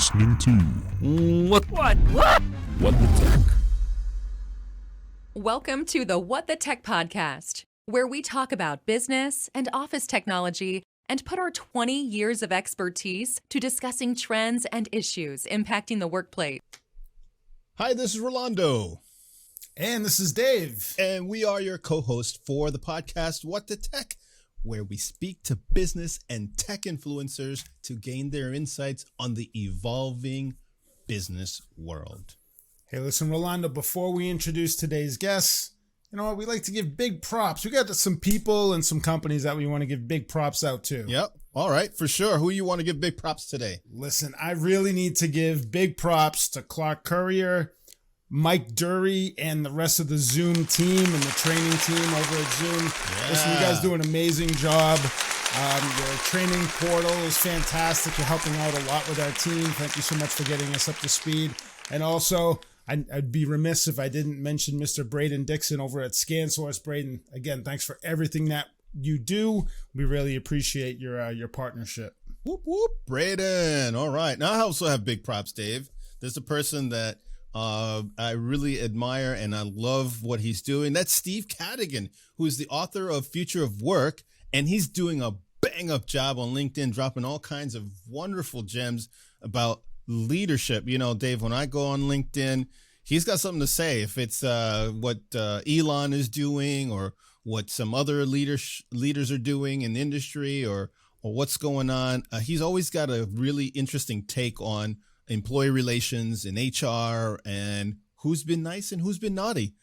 listening to What the Tech? Welcome to the What the Tech podcast, where we talk about business and office technology and put our 20 years of expertise to discussing trends and issues impacting the workplace. Hi, this is Rolando. And this is Dave. And we are your co-host for the podcast, What the Tech, where we speak to business and tech influencers to gain their insights on the evolving business world. Hey, listen, Rolando, before we introduce today's guests, you know what? We like to give big props. We got some people and some companies that we want to give big props out to. Yep. All right, for sure. Who you want to give big props today? Listen, I really need to give big props to Clark Courier, Mike Dury, and the rest of the Zoom team and the training team over at Zoom. Yeah. Listen, you guys do an amazing job. Your training portal is fantastic. You're helping out a lot with our team. Thank you so much for getting us up to speed. And also, I'd be remiss if I didn't mention Mr. Braden Dixon over at ScanSource. Braden, again, thanks for everything that you do. We really appreciate your partnership. Whoop, whoop, Braden. All right. Now I also have big props, Dave. There's a person that I really admire and I love what he's doing. That's Steve Cadigan, who is the author of Future of Work, and he's doing a bang-up job on LinkedIn, dropping all kinds of wonderful gems about leadership. You know, Dave, when I go on LinkedIn, he's got something to say. If it's what Elon is doing or what some other leaders are doing in the industry or what's going on, he's always got a really interesting take on employee relations and HR and who's been nice and who's been naughty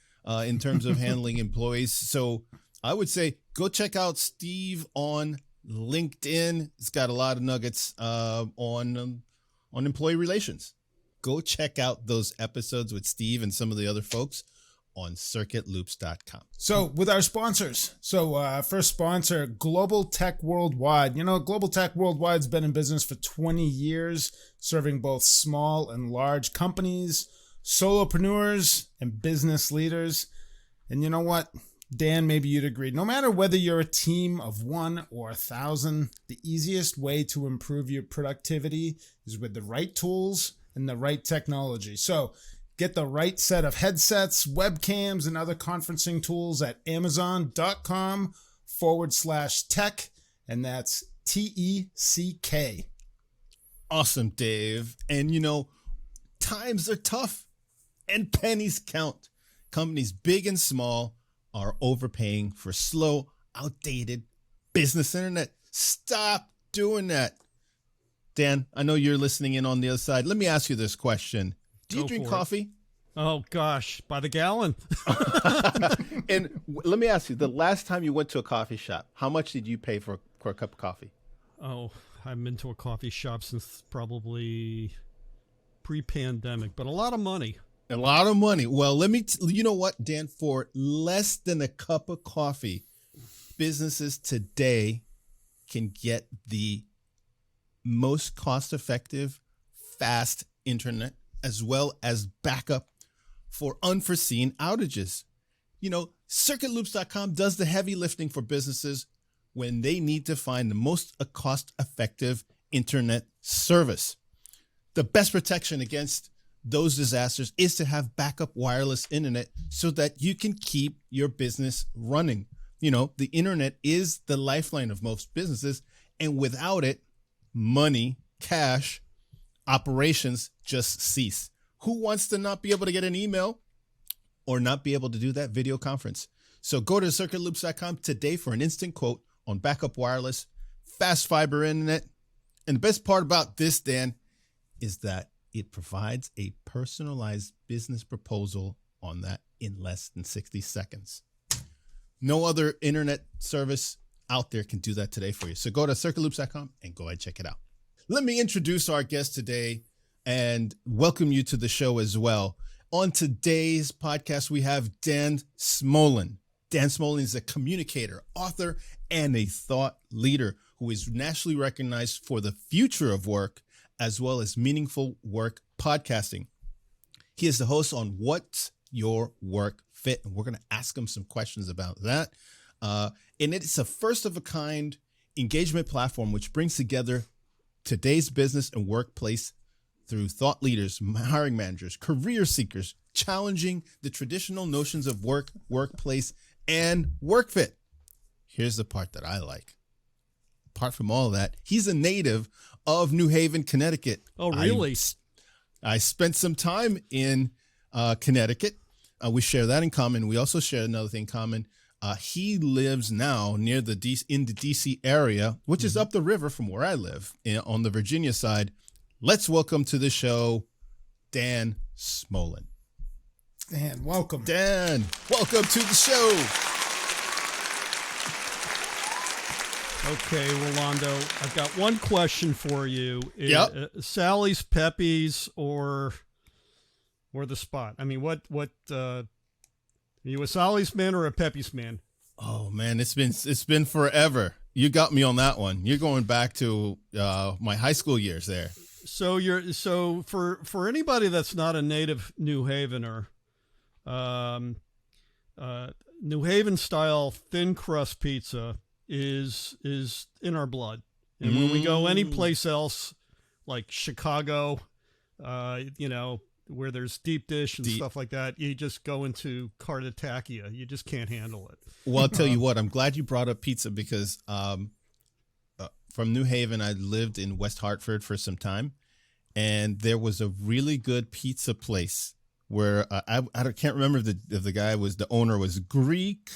in terms of handling employees. So I would say go check out Steve on LinkedIn. It's got a lot of nuggets on employee relations. Go check out those episodes with Steve and some of the other folks on circuitloops.com. So with our sponsors, first sponsor, Global Tech Worldwide. You know, Global Tech Worldwide's been in business for 20 years, serving both small and large companies, solopreneurs, and business leaders. And you know what? Dan, maybe you'd agree. No matter whether you're a team of 1 or 1,000, the easiest way to improve your productivity is with the right tools and the right technology. So get the right set of headsets, webcams, and other conferencing tools at amazon.com/tech, and that's TECK. Awesome, Dave. And you know, times are tough and pennies count. Companies big and small are overpaying for slow, outdated business internet. Stop doing that. Dan, I know you're listening in on the other side. Let me ask you this question. Do you drink coffee? Oh, gosh, by the gallon. And let me ask you, the last time you went to a coffee shop, how much did you pay for a cup of coffee? Oh, I've been to a coffee shop since probably pre-pandemic, but a lot of money. A lot of money. Well, you know what, Dan, for less than a cup of coffee, businesses today can get the most cost-effective, fast internet, as well as backup for unforeseen outages. You know, circuitloops.com does the heavy lifting for businesses when they need to find the most cost-effective internet service. The best protection against those disasters is to have backup wireless internet so that you can keep your business running. You know, the internet is the lifeline of most businesses, and without it, money, cash, operations just cease. Who wants to not be able to get an email or not be able to do that video conference? So go to circuitloops.com today for an instant quote on backup wireless, fast fiber internet. And the best part about this, Dan, is that it provides a personalized business proposal on that in less than 60 seconds. No other internet service out there can do that today for you. So go to circuitloops.com and go ahead and check it out. Let me introduce our guest today and welcome you to the show as well. On today's podcast, we have Dan Smolen. Dan Smolen is a communicator, author, and a thought leader who is nationally recognized for the future of work as well as meaningful work podcasting. He is the host on What's Your Work Fit? And we're going to ask him some questions about that. And it's a first of a kind engagement platform which brings together today's business and workplace through thought leaders, hiring managers, career seekers, challenging the traditional notions of work, workplace, and work fit. Here's the part that I like. Apart from all that, he's a native of New Haven, Connecticut. Oh, really? I spent some time in Connecticut. We share that in common. We also share another thing in common. He lives now near in the DC area, which is up the river from where I live on the Virginia side. Let's welcome to the show, Dan Smolen. Dan, welcome. Dan, welcome to the show. Okay, Rolando, I've got one question for you. Yep. Sally's, Pepe's, or the Spot? I mean, what are you a Sally's man or a Pepe's man? Oh man, it's been forever. You got me on that one. You're going back to my high school years there. So for anybody that's not a native New Havener, New Haven style thin crust pizza is in our blood. And when we go any place else, like Chicago, where there's deep dish and stuff like that, you just go into cartotachia. You just can't handle it. Well, I'll tell you what, I'm glad you brought up pizza because from New Haven, I lived in West Hartford for some time, and there was a really good pizza place where I can't remember if the guy was the owner was Greek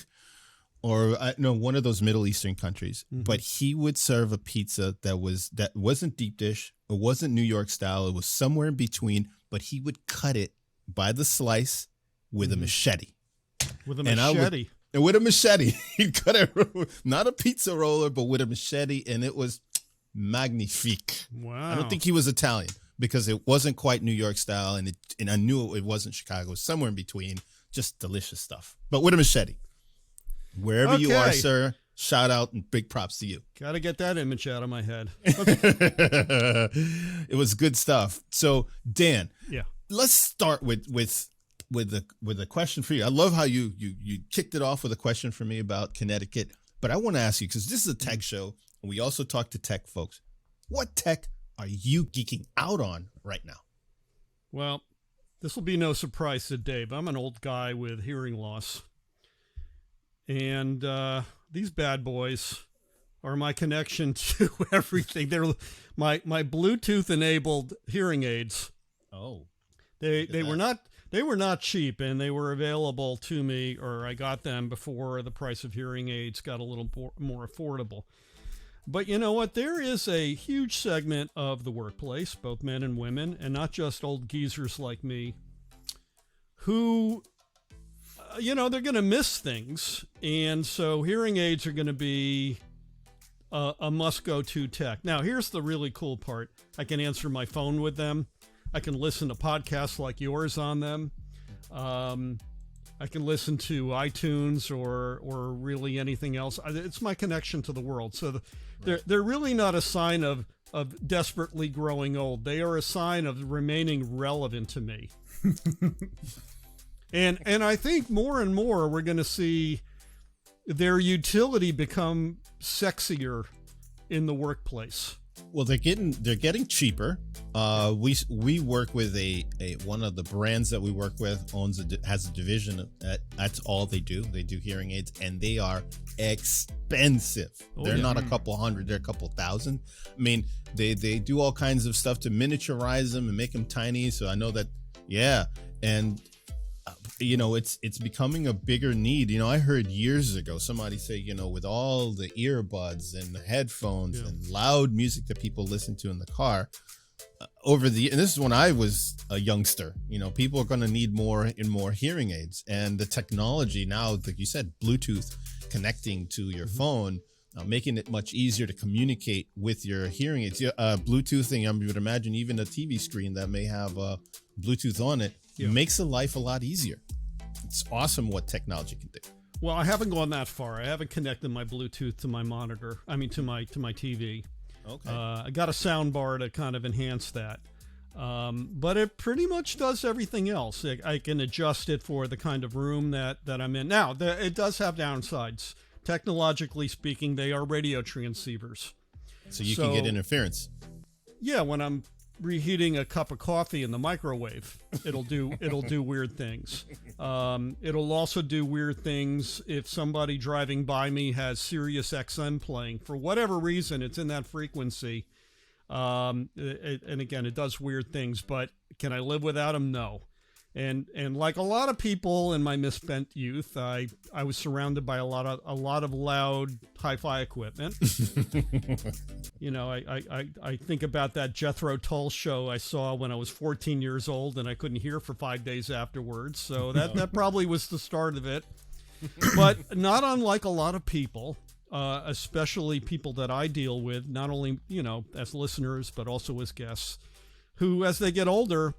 or one of those Middle Eastern countries, but he would serve a pizza that wasn't deep dish, it wasn't New York style, it was somewhere in between, but he would cut it by the slice with a machete. With a machete. With a machete. He'd cut it, not a pizza roller, but with a machete, and it was magnifique. Wow. I don't think he was Italian because it wasn't quite New York style, and I knew it wasn't Chicago. It was somewhere in between. Just delicious stuff, but with a machete. Wherever you are, sir, shout out and big props to you. Got to get that image out of my head. Okay. It was good stuff. So, Dan, let's start with a question for you. I love how you kicked it off with a question for me about Connecticut, but I want to ask you, because this is a tech show, and we also talk to tech folks. What tech are you geeking out on right now? Well, this will be no surprise to Dave. I'm an old guy with hearing loss. And these bad boys are my connection to everything. They're my Bluetooth-enabled hearing aids. Oh, they were not cheap, and they were available to me, or I got them before the price of hearing aids got a little more affordable. But you know what? There is a huge segment of the workplace, both men and women, and not just old geezers like me, who they're going to miss things. And so hearing aids are going to be a must-go-to tech. Now, here's the really cool part. I can answer my phone with them. I can listen to podcasts like yours on them. I can listen to iTunes or really anything else. It's my connection to the world. So they're really not a sign of desperately growing old. They are a sign of remaining relevant to me. And I think more and more we're going to see their utility become sexier in the workplace. Well, they're getting cheaper. We work with a one of the brands that we work with has a division that's all they do. They do hearing aids, and they are expensive. They're not a couple hundred, they're a couple thousand. I mean, they do all kinds of stuff to miniaturize them and make them tiny. So I know that, and it's becoming a bigger need. I heard years ago somebody say, with all the earbuds and the headphones and loud music that people listen to in the car and this is when I was a youngster, people are going to need more and more hearing aids, and the technology now, like you said, Bluetooth connecting to your phone, making it much easier to communicate with your hearing aids. Bluetooth thing, I would imagine even a TV screen that may have Bluetooth on it makes the life a lot easier. It's awesome what technology can do. Well, I haven't gone that far. I haven't connected my Bluetooth to my monitor. I mean, to my TV. Okay. I got a sound bar to kind of enhance that. But it pretty much does everything else. I can adjust it for the kind of room that I'm in. Now, it does have downsides. Technologically speaking, they are radio transceivers. So you can get interference. Yeah, when I'm reheating a cup of coffee in the microwave. It'll do weird things. It'll also do weird things if somebody driving by me has Sirius XM playing. For whatever reason, it's in that frequency. And again, it does weird things, but can I live without them? No. And like a lot of people in my misspent youth, I was surrounded by a lot of loud hi-fi equipment. I think about that Jethro Tull show I saw when I was 14 years old, and I couldn't hear for 5 days afterwards. So that probably was the start of it. But not unlike a lot of people, especially people that I deal with, not only as listeners but also as guests, who as they get older,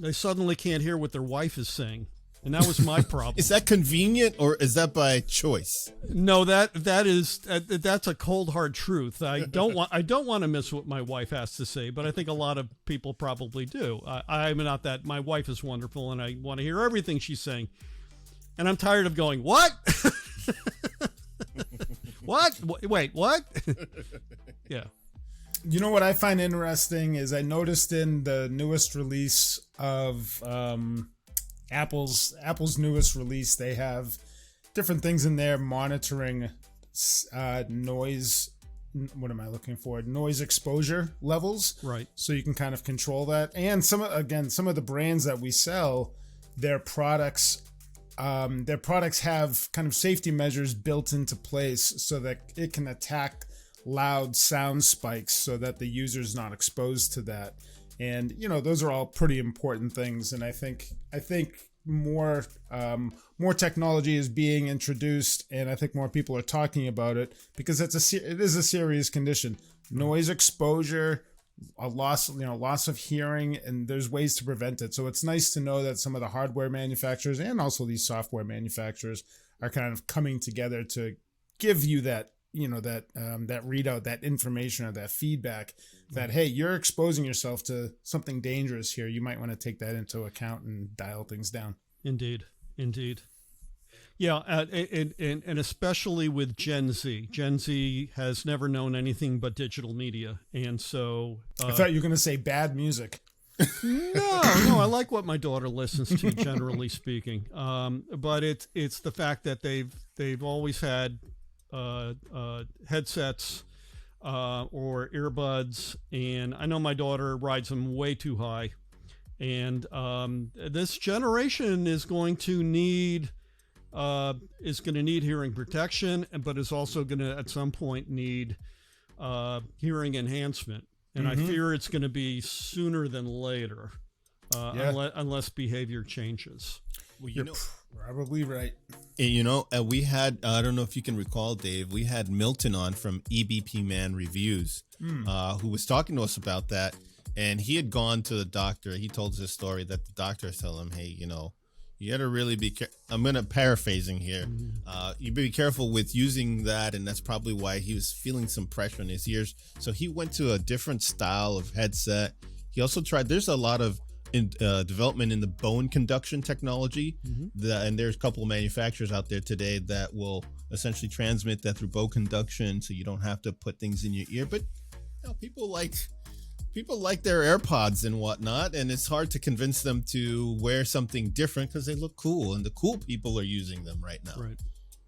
they suddenly can't hear what their wife is saying. And that was my problem. Is that convenient, or is that by choice? No, that's a cold hard truth. I don't want to miss what my wife has to say, but I think a lot of people probably do. I'm not that. My wife is wonderful, and I want to hear everything she's saying. And I'm tired of going, what? What? Wait, what? Yeah. You know what I find interesting is I noticed in the newest release of Apple's newest release, they have different things in there monitoring noise. What am I looking for? Noise exposure levels. Right. So you can kind of control that. And some of the brands that we sell, their products have kind of safety measures built into place so that it can attack loud sound spikes so that the user's not exposed to that. And those are all pretty important things, and I think more technology is being introduced, and I think more people are talking about it because it is a serious condition. Noise exposure, a loss of hearing, and there's ways to prevent it. So it's nice to know that some of the hardware manufacturers and also these software manufacturers are kind of coming together to give you that that readout, that information, or that feedback that, hey, you're exposing yourself to something dangerous here. You might want to take that into account and dial things down. Indeed. Yeah, and especially with Gen Z. Gen Z has never known anything but digital media, and so I thought you were going to say bad music. No, I like what my daughter listens to, generally speaking. But it's the fact that they've always had headsets or earbuds, and I know my daughter rides them way too high, and this generation is going to need hearing protection, but is also going to at some point need hearing enhancement, and I fear it's going to be sooner than later, unless behavior changes. Well, You're probably right. And we had, I don't know if you can recall, Dave, we had Milton on from EBP Man Reviews, who was talking to us about that. And he had gone to the doctor. He told us a story that the doctor told him, hey, you got to really be I'm going to paraphrasing here. You be careful with using that. And that's probably why he was feeling some pressure in his ears. So he went to a different style of headset. He also tried, there's a lot of development in the bone conduction technology, and there's a couple of manufacturers out there today that will essentially transmit that through bone conduction, so you don't have to put things in your ear. But people like their AirPods and whatnot, and it's hard to convince them to wear something different because they look cool, and the cool people are using them right now. Right,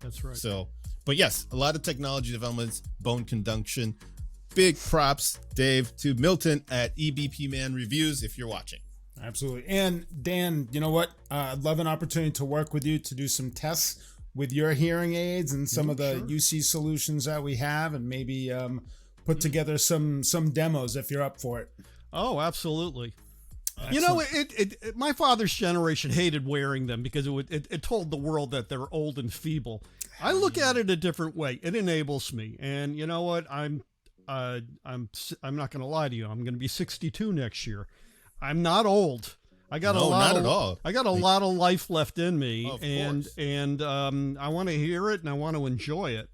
that's right. So, but yes, a lot of technology developments, bone conduction. Big props, Dave, to Milton at EBP Man Reviews if you're watching. Absolutely. And Dan, you know what? I'd love an opportunity to work with you to do some tests with your hearing aids and some of the UC solutions that we have, and maybe put together some demos if you're up for it. Oh, absolutely. Excellent. My father's generation hated wearing them because it told the world that they're old and feeble. I look at it a different way. It enables me. And you know what? I'm not going to lie to you. I'm going to be 62 next year. I'm not old. I got not at all. I got a lot of life left in me, Of and course. I want to hear it and I want to enjoy it.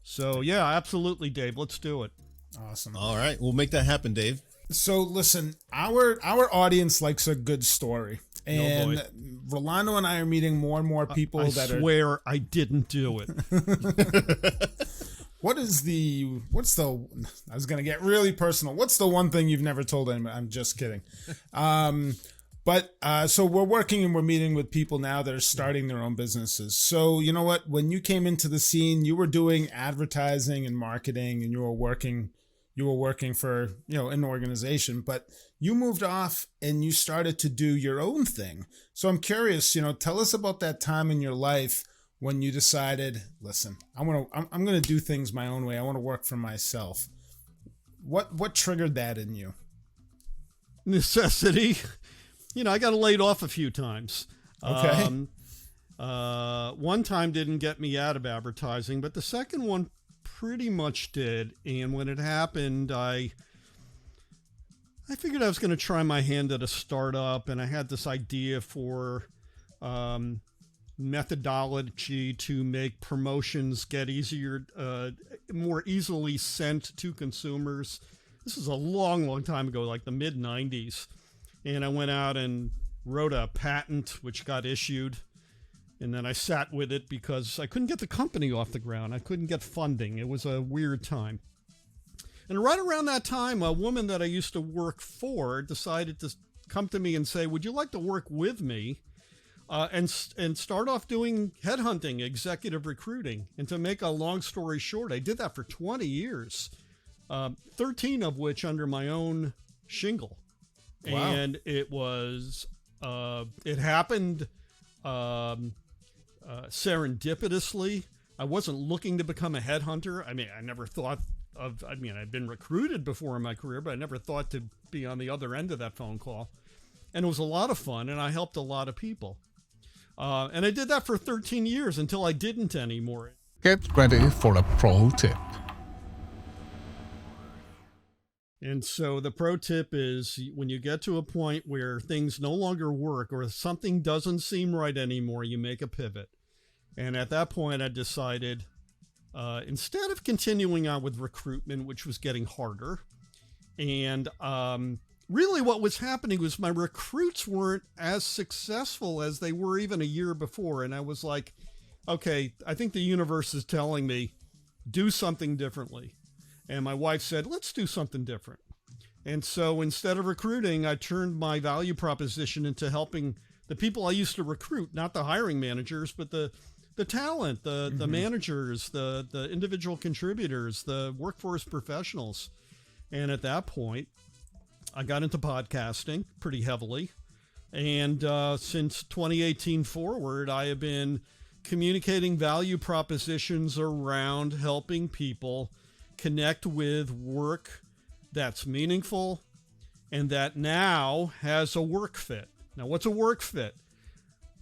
So yeah, absolutely, Dave. Let's do it. Awesome. All right, we'll make that happen, Dave. So listen, our audience likes a good story, and Rolando and I are meeting more and more people I swear I didn't do it. what's the, I was going to get really personal. What's the one thing you've never told anybody? I'm just kidding. So we're working and we're meeting with people now that are starting their own businesses. So you know what? When you came into the scene, you were doing advertising and marketing, and you were working for, an organization, but you moved off and you started to do your own thing. So I'm curious, tell us about that time in your life when you decided, listen, I'm going to do things my own way. I want to work for myself. What triggered that in you? Necessity. I got laid off a few times. Okay. One time didn't get me out of advertising, but the second one pretty much did. And when it happened, I figured I was going to try my hand at a startup, and I had this idea for methodology to make promotions get more easily sent to consumers. This is a long, long time ago, like the mid-90s. And I went out and wrote a patent, which got issued. And then I sat with it because I couldn't get the company off the ground. I couldn't get funding. It was a weird time. And right around that time, a woman that I used to work for decided to come to me and say, would you like to work with me and start off doing headhunting, executive recruiting? And to make a long story short, I did that for 20 years, 13 of which under my own shingle. Wow. And it was, it happened serendipitously. I wasn't looking to become a headhunter. I mean, I'd been recruited before in my career, but I never thought to be on the other end of that phone call. And it was a lot of fun, and I helped a lot of people. And I did that for 13 years until I didn't anymore. Get ready for a pro tip. And so the pro tip is when you get to a point where things no longer work or something doesn't seem right anymore, you make a pivot. And at that point, I decided, instead of continuing on with recruitment, which was getting harder, and really what was happening was my recruits weren't as successful as they were even a year before. And I was like, okay, I think the universe is telling me, do something differently. And my wife said, let's do something different. And so instead of recruiting, I turned my value proposition into helping the people I used to recruit, not the hiring managers, but the talent, the managers, the individual contributors, the workforce professionals. And at that point, I got into podcasting pretty heavily. And since 2018 forward, I have been communicating value propositions around helping people connect with work that's meaningful and that now has a work fit. Now, what's a work fit?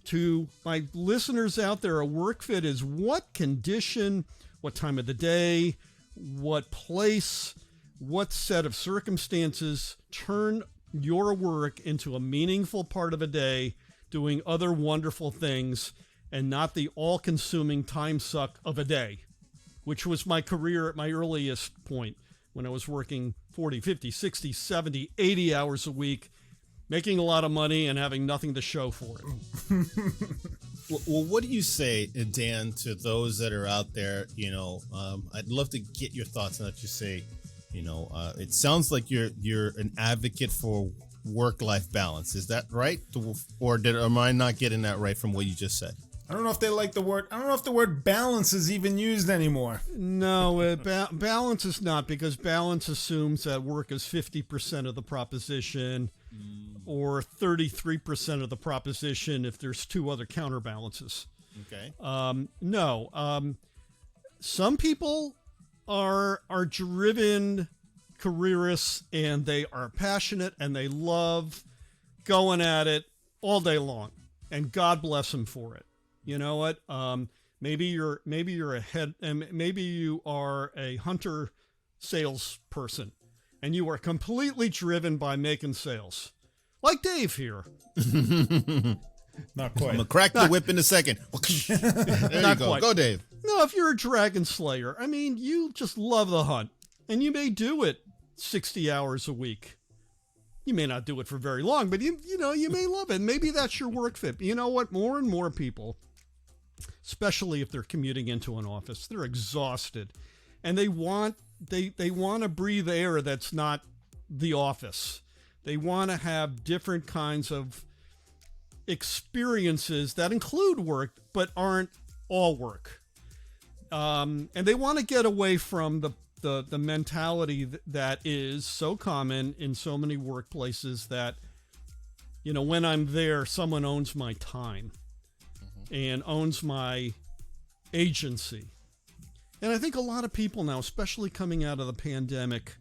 To my listeners out there, a work fit is what condition, what time of the day, what place, what set of circumstances turn your work into a meaningful part of a day, doing other wonderful things, and not the all-consuming time suck of a day, which was my career at my earliest point when I was working 40, 50, 60, 70, 80 hours a week, making a lot of money and having nothing to show for it. Well, what do you say, Dan, to those that are out there? I'd love to get your thoughts on what you say. It sounds like you're an advocate for work-life balance. Is that right? Or am I not getting that right from what you just said? I don't know if they like the word. I don't know if the word balance is even used anymore. No, balance is not, because balance assumes that work is 50% of the proposition or 33% of the proposition if there's two other counterbalances. Okay. No. Some people are driven careerists, and they are passionate and they love going at it all day long, and God bless them for it. You know what? Maybe you are a hunter salesperson, and you are completely driven by making sales, like Dave here. Not quite. I'm gonna crack the whip in a second. There you go. Quite. Go, Dave. No, if you're a dragon slayer, I mean, you just love the hunt, and you may do it 60 hours a week. You may not do it for very long, but you may love it. Maybe that's your work fit. You know what? More and more people, especially if they're commuting into an office, they're exhausted. and they want to breathe air that's not the office. They want to have different kinds of experiences that include work but aren't all work. And they want to get away from the mentality that is so common in so many workplaces that, when I'm there, someone owns my time and owns my agency. And I think a lot of people now, especially coming out of the pandemic,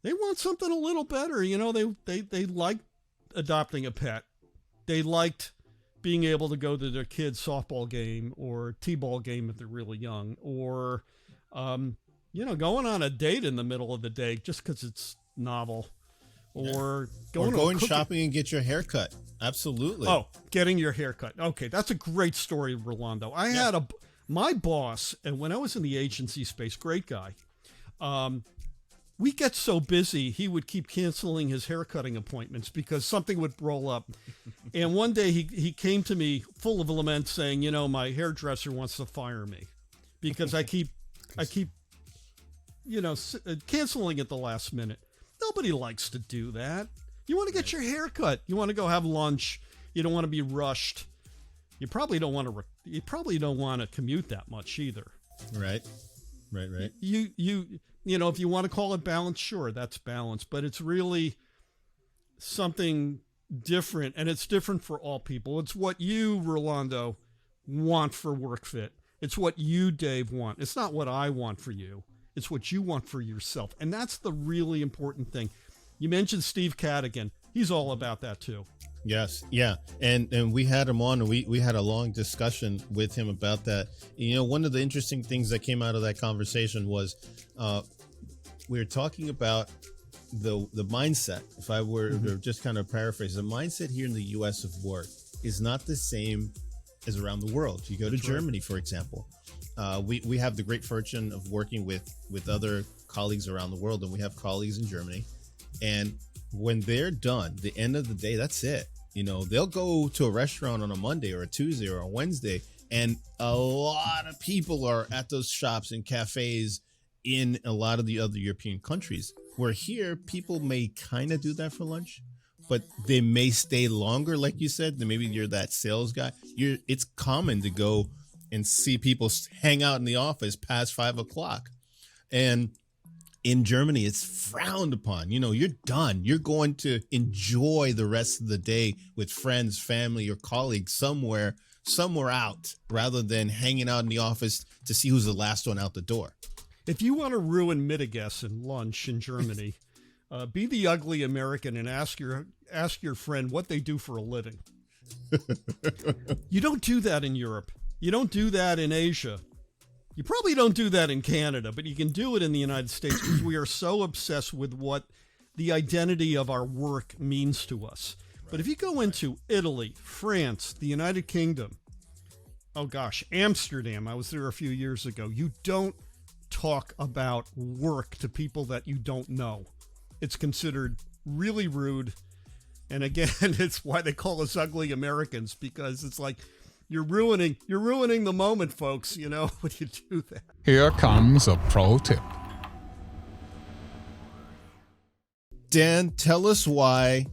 they want something a little better. They like adopting a pet. They liked being able to go to their kid's softball game or t-ball game if they're really young, or, going on a date in the middle of the day just because it's novel, or going shopping and get your hair cut. Absolutely. Oh, getting your hair cut. Okay, that's a great story, Rolando. I had my boss, and when I was in the agency space, great guy. We get so busy, he would keep canceling his haircutting appointments because something would roll up. And one day he came to me full of lament saying, my hairdresser wants to fire me because I keep canceling at the last minute. Nobody likes to do that. You want to get your hair cut. You want to go have lunch. You don't want to be rushed. You probably don't want to commute that much either. Right. If you want to call it balance, sure, that's balance, but it's really something different, and it's different for all people. It's what you, Rolando, want for work fit. It's what you, Dave, want. It's not what I want for you. It's what you want for yourself, and that's the really important thing. You mentioned Steve Cadigan. He's all about that too. Yes. Yeah. And we had him on, and we had a long discussion with him about that. One of the interesting things that came out of that conversation was we were talking about the mindset. If I were to just kind of paraphrase, the mindset here in the U.S. of work is not the same as around the world. You go to Germany, for example. We have the great fortune of working with other colleagues around the world, and we have colleagues in Germany. And when they're done, the end of the day, that's it. They'll go to a restaurant on a Monday or a Tuesday or a Wednesday, and a lot of people are at those shops and cafes in a lot of the other European countries. Where here, people may kind of do that for lunch, but they may stay longer, like you said. Maybe you're that sales guy. It's common to go and see people hang out in the office past 5 o'clock. And in Germany, it's frowned upon. You're done. You're going to enjoy the rest of the day with friends, family, or colleagues somewhere out, rather than hanging out in the office to see who's the last one out the door. If you want to ruin Mittagessen lunch in Germany, be the ugly American and ask your friend what they do for a living. You don't do that in Europe. You don't do that in Asia. You probably don't do that in Canada, but you can do it in the United States because we are so obsessed with what the identity of our work means to us. But if you go into Italy, France, the United Kingdom, Amsterdam, I was there a few years ago, you don't talk about work to people that you don't know. It's considered really rude. And again, it's why they call us ugly Americans, because it's like, you're ruining the moment, folks, when you do that. Here comes a pro tip. Dan, tell us why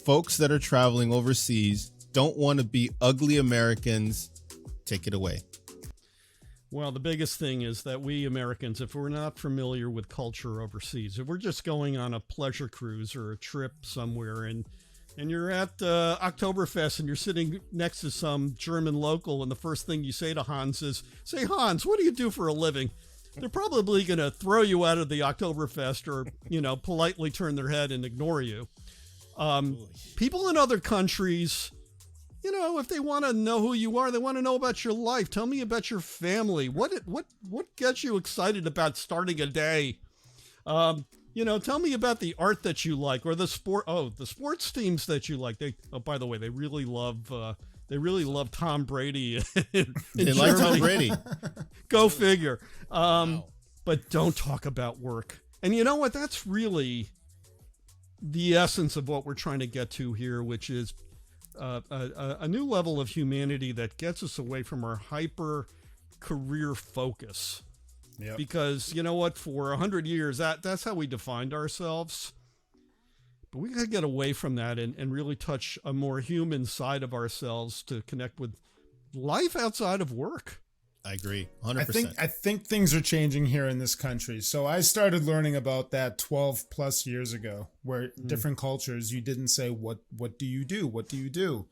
folks that are traveling overseas don't want to be ugly Americans. Take it away. Well, the biggest thing is that we Americans, if we're not familiar with culture overseas, if we're just going on a pleasure cruise or a trip somewhere and you're at Oktoberfest and you're sitting next to some German local, and the first thing you say to Hans is, "Say, Hans, what do you do for a living?" They're probably going to throw you out of the Oktoberfest or, politely turn their head and ignore you. People in other countries, if they want to know who you are, they want to know about your life. Tell me about your family. What gets you excited about starting a day? Tell me about the art that you like, or the sports teams that you like. By the way, they really love Tom Brady. They like Tom Brady. Go figure. But don't talk about work. And you know what? That's really the essence of what we're trying to get to here, which is a new level of humanity that gets us away from our hyper career focus. Yep. Because you know what? For 100 years, that's how we defined ourselves. But we got to get away from that and really touch a more human side of ourselves to connect with life outside of work. I agree, 100%. I think things are changing here in this country. So I started learning about that 12 plus years ago, where different cultures, you didn't say, what do you do? What do you do?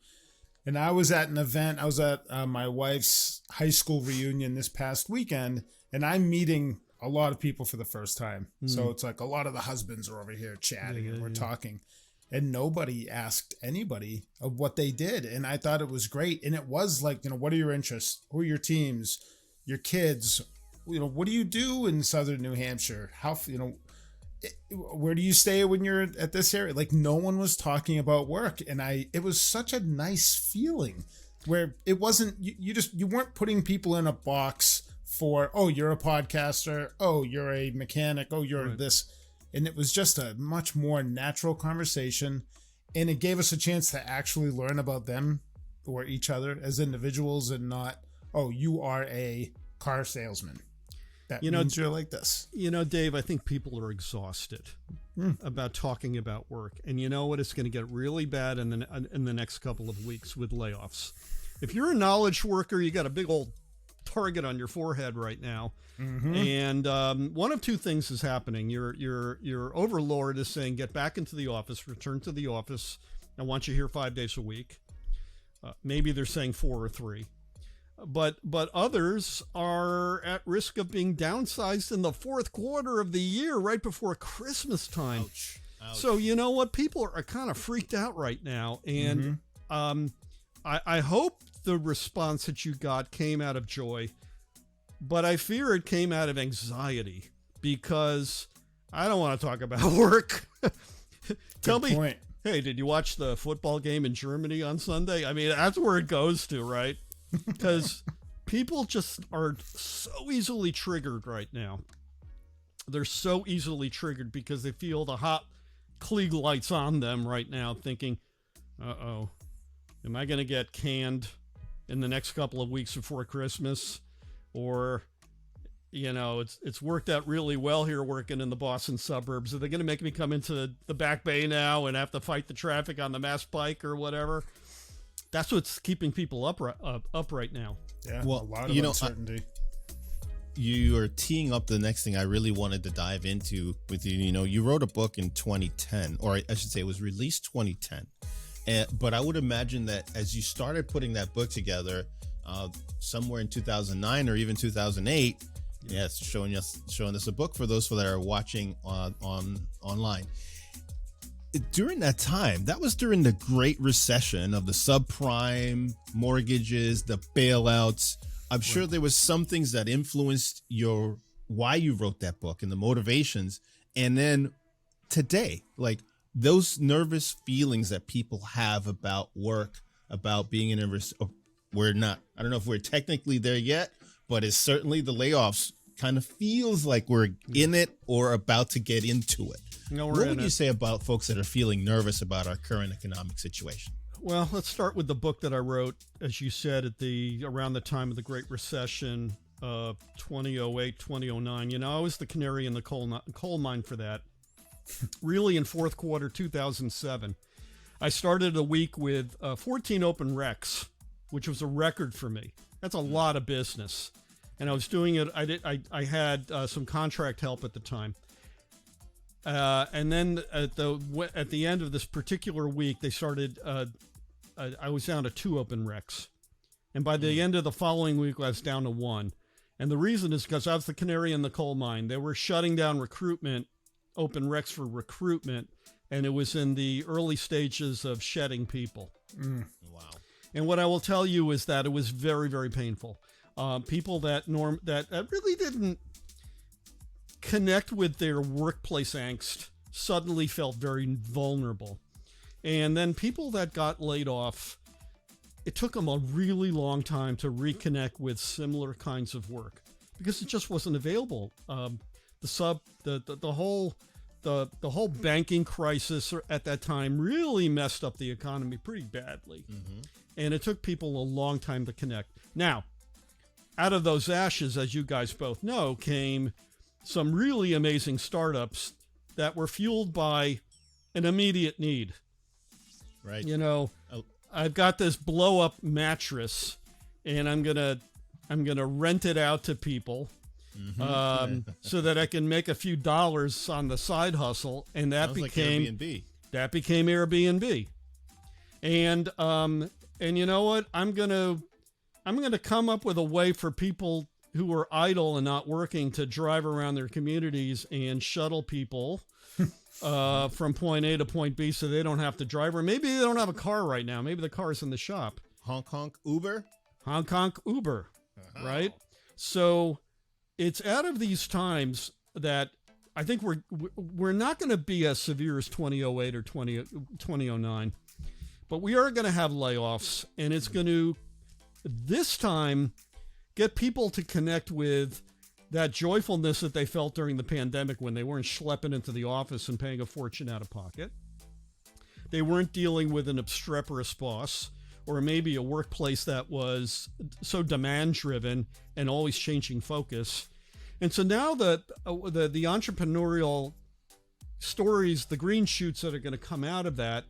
And I was at an event. I was at my wife's high school reunion this past weekend, and I'm meeting a lot of people for the first time. So it's like a lot of the husbands are over here chatting and we're talking. And nobody asked anybody of what they did. And I thought it was great. And it was like, what are your interests? Who are your teams? Your kids? What do you do in Southern New Hampshire? How, where do you stay when you're at this area? Like, no one was talking about work. And it was such a nice feeling where it wasn't, you weren't putting people in a box for, oh, you're a podcaster. Oh, you're a mechanic. Oh, you're this. And it was just a much more natural conversation. And it gave us a chance to actually learn about them or each other as individuals and not, oh, you are a car salesman. That means you're like this. Dave, I think people are exhausted about talking about work. And you know what? It's going to get really bad in the next couple of weeks with layoffs. If you're a knowledge worker, you got a big old target on your forehead right now. And one of two things is happening. Your overlord is saying, get back into the office, return to the office. I want you here 5 days a week. Maybe they're saying 4 or 3. But others are at risk of being downsized in the fourth quarter of the year, right before Christmas time. Ouch. So you know what? People are kind of freaked out right now. And I hope the response that you got came out of joy, but I fear it came out of anxiety because I don't want to talk about work. Tell me, hey, did you watch the football game in Germany on Sunday? I mean, that's where it goes to, right? Because people just are so easily triggered right now. They're so easily triggered because they feel the hot Klieg lights on them right now, thinking, uh-oh, am I going to get canned in the next couple of weeks before Christmas? Or, it's worked out really well here working in the Boston suburbs. Are they going to make me come into the Back Bay now and have to fight the traffic on the Mass Pike or whatever? That's what's keeping people up right now. Yeah, well, a lot of uncertainty. You are teeing up the next thing I really wanted to dive into with you. You wrote a book in 2010, or I should say it was released 2010. But I would imagine that as you started putting that book together, somewhere in 2009 or even 2008, it's showing us a book for those that are watching online. During that time, that was during the Great Recession of the subprime mortgages, the bailouts. I'm sure there was some things that influenced why you wrote that book and the motivations. And then today, like those nervous feelings that people have about work, about being in a we're not, I don't know if we're technically there yet, but it's certainly the layoffs kind of feels like we're in it or about to get into it. No, what would you say about folks that are feeling nervous about our current economic situation? Well, let's start with the book that I wrote, as you said, around the time of the Great Recession, 2008, 2009. I was the canary in the coal mine for that. Really in fourth quarter 2007. I started a week with 14 open recs, which was a record for me. That's a lot of business. And I was doing it. I had some contract help at the time. And then at the end of this particular week, they started, I was down to 2 open recs. And by the end of the following week, I was down to 1. And the reason is because I was the canary in the coal mine. They were shutting down recruitment, open recs for recruitment. And it was in the early stages of shedding people. Wow. And what I will tell you is that it was very, very painful. People that really didn't connect with their workplace angst suddenly felt very vulnerable. And then people that got laid off, it took them a really long time to reconnect with similar kinds of work because it just wasn't available. The whole banking crisis at that time really messed up the economy pretty badly. And it took people a long time to connect. Now, out of those ashes, as you guys both know, came some really amazing startups that were fueled by an immediate need. Right. You know, I've got this blow up mattress and I'm going to rent it out to people so that I can make a few dollars on the side hustle. And that became Airbnb. That became Airbnb. And you know what? I'm going to come up with a way for people who are idle and not working to drive around their communities and shuttle people from point A to point B so they don't have to drive. Or maybe they don't have a car right now. Maybe the car's in the shop. Honk honk Uber. Honk honk Uber, right? So it's out of these times that I think we're not going to be as severe as 2008 or 2009, but we are going to have layoffs, and it's going to this time get people to connect with that joyfulness that they felt during the pandemic when they weren't schlepping into the office and paying a fortune out of pocket. They weren't dealing with an obstreperous boss or maybe a workplace that was so demand-driven and always changing focus. And so now the entrepreneurial stories, the green shoots that are going to come out of that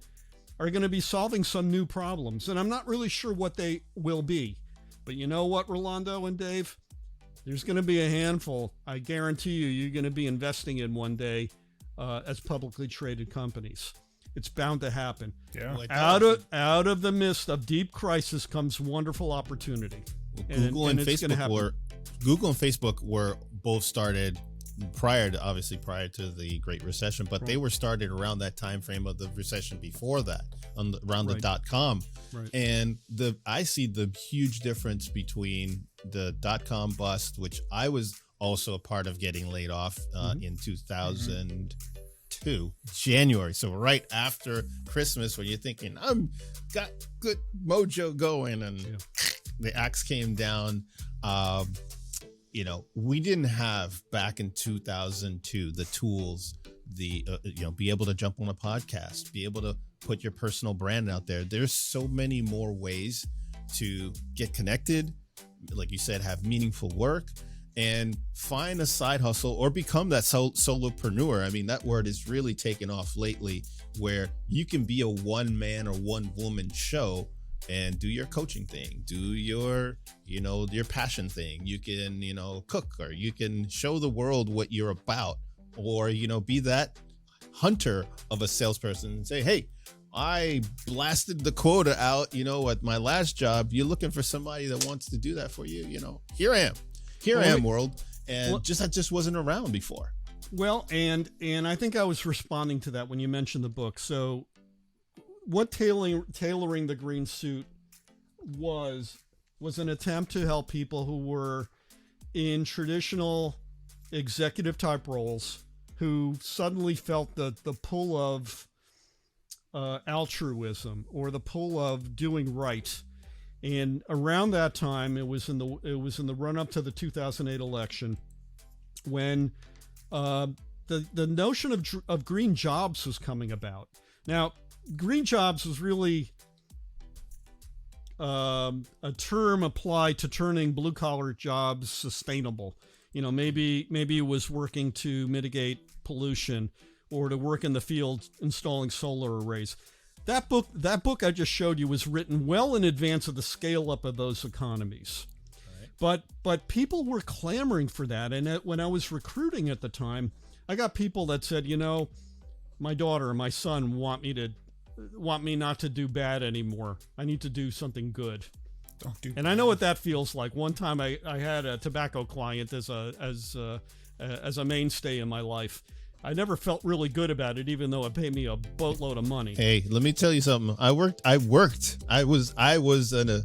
are going to be solving some new problems. And I'm not really sure what they will be. But you know what, Rolando and Dave? There's going to be a handful. I guarantee you're going to be investing in one day as publicly traded companies. It's bound to happen. Yeah. Out of the midst of deep crisis comes wonderful opportunity. Google and Facebook were both started prior to the Great Recession, but they were started around that time frame of the recession before that, around the .com. Right. And I see the huge difference between the .com bust, which I was also a part of getting laid off in 2002, January. So right after Christmas, when you're thinking, I'm got good mojo going, and the axe came down. We didn't have back in 2002 the tools, be able to jump on a podcast, be able to put your personal brand out there. There's so many more ways to get connected, like you said, have meaningful work, and find a side hustle or become that solopreneur. I mean, that word is really taken off lately, where you can be a one man or one woman show and do your coaching thing, do your passion thing. You can, cook, or you can show the world what you're about, or, be that hunter of a salesperson and say, hey, I blasted the quota out, at my last job. You're looking for somebody that wants to do that for you. Here I am. Here I am, world. And that just wasn't around before. Well, and I think I was responding to that when you mentioned the book. So what Tailoring the Green Suit was an attempt to help people who were in traditional executive type roles, who suddenly felt the pull of altruism or the pull of doing right. And around that time, it was in the run up to the 2008 election, when the notion of green jobs was coming about. Now, green jobs was really a term applied to turning blue collar jobs sustainable. Maybe it was working to mitigate pollution or to work in the field installing solar arrays. That book I just showed you was written well in advance of the scale up of those economies. Right. But people were clamoring for that. And when I was recruiting at the time, I got people that said, my daughter and my son want me not to do bad anymore. I need to do something good. Don't do and bad. I know what that feels like. One time I had a tobacco client as a mainstay in my life. I never felt really good about it, even though it paid me a boatload of money. Hey, let me tell you something. I was an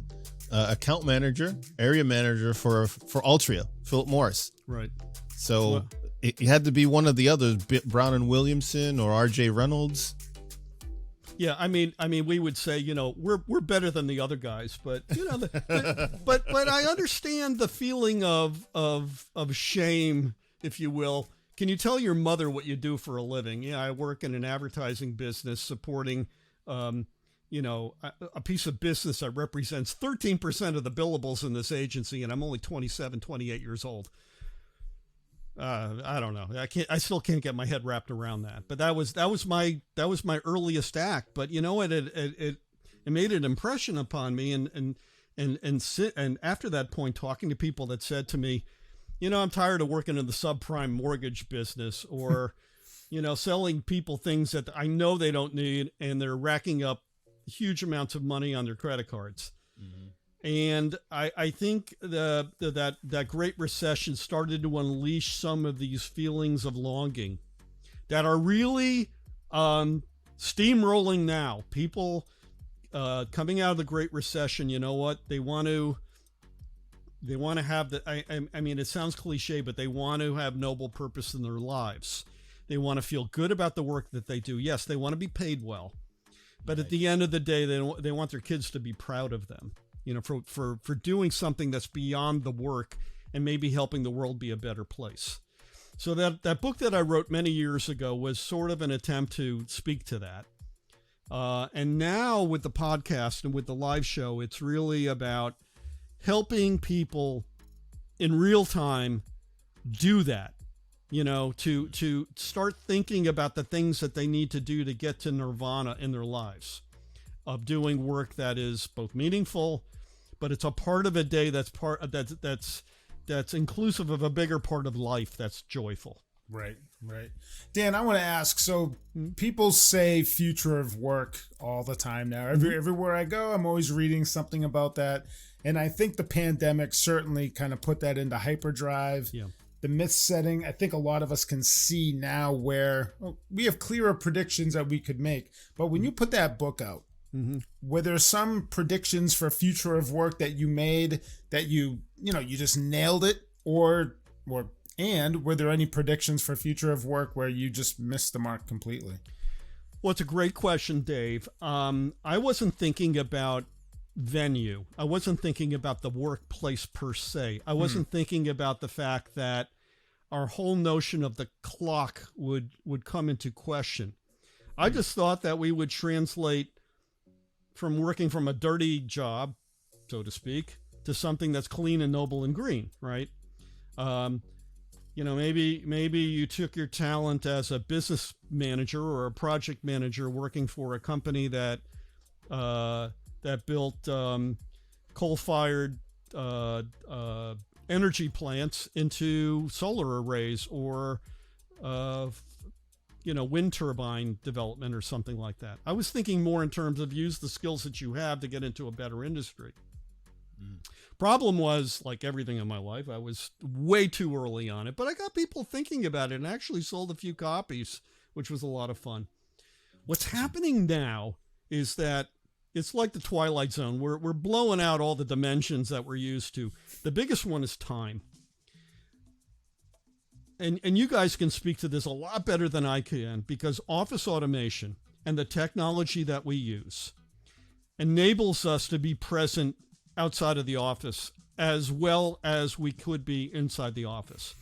account manager, area manager for Altria, Philip Morris. Right. So it had to be one of the others, Brown and Williamson or R.J. Reynolds. Yeah, I mean, we would say, we're better than the other guys, but but I understand the feeling of shame, if you will. Can you tell your mother what you do for a living? Yeah, I work in an advertising business supporting, a piece of business that represents 13% of the billables in this agency, and I'm only 27, 28 years old. I don't know. I still can't get my head wrapped around that. But that was my earliest act. But you know what? It made an impression upon me, and after that point, talking to people that said to me, I'm tired of working in the subprime mortgage business, or selling people things that I know they don't need, and they're racking up huge amounts of money on their credit cards. Mm-hmm. And I think that Great Recession started to unleash some of these feelings of longing that are really steamrolling now. People coming out of the Great Recession, you know what? They want to have I mean, it sounds cliche, but they want to have noble purpose in their lives. They want to feel good about the work that they do. Yes, they want to be paid well, but at the end of the day, they want their kids to be proud of them. For doing something that's beyond the work and maybe helping the world be a better place. So that book that I wrote many years ago was sort of an attempt to speak to that. And now with the podcast and with the live show, it's really about helping people in real time do that, to start thinking about the things that they need to do to get to nirvana in their lives, of doing work that is both meaningful, but it's a part of a day that's inclusive of a bigger part of life that's joyful. Right. Dan, I want to ask, so people say future of work all the time now. Everywhere I go, I'm always reading something about that. And I think the pandemic certainly kind of put that into hyperdrive. Yeah. The myth setting, I think a lot of us can see now where we have clearer predictions that we could make. But when you put that book out, mm-hmm. were there some predictions for future of work that you made that you just nailed it, and were there any predictions for future of work where you just missed the mark completely? Well, it's a great question, Dave. I wasn't thinking about venue. I wasn't thinking about the workplace per se. I wasn't thinking about the fact that our whole notion of the clock would come into question. I just thought that we would translate from working from a dirty job, so to speak, to something that's clean and noble and green, right? Maybe you took your talent as a business manager or a project manager working for a company that built coal-fired energy plants into solar arrays or wind turbine development or something like that. I was thinking more in terms of use the skills that you have to get into a better industry. Problem was, like everything in my life, I was way too early on it, but I got people thinking about it and actually sold a few copies, which was a lot of fun. What's happening now is that it's like the Twilight Zone. We're blowing out all the dimensions that we're used to. The biggest one is time. And you guys can speak to this a lot better than I can, because office automation and the technology that we use enables us to be present outside of the office as well as we could be inside the office.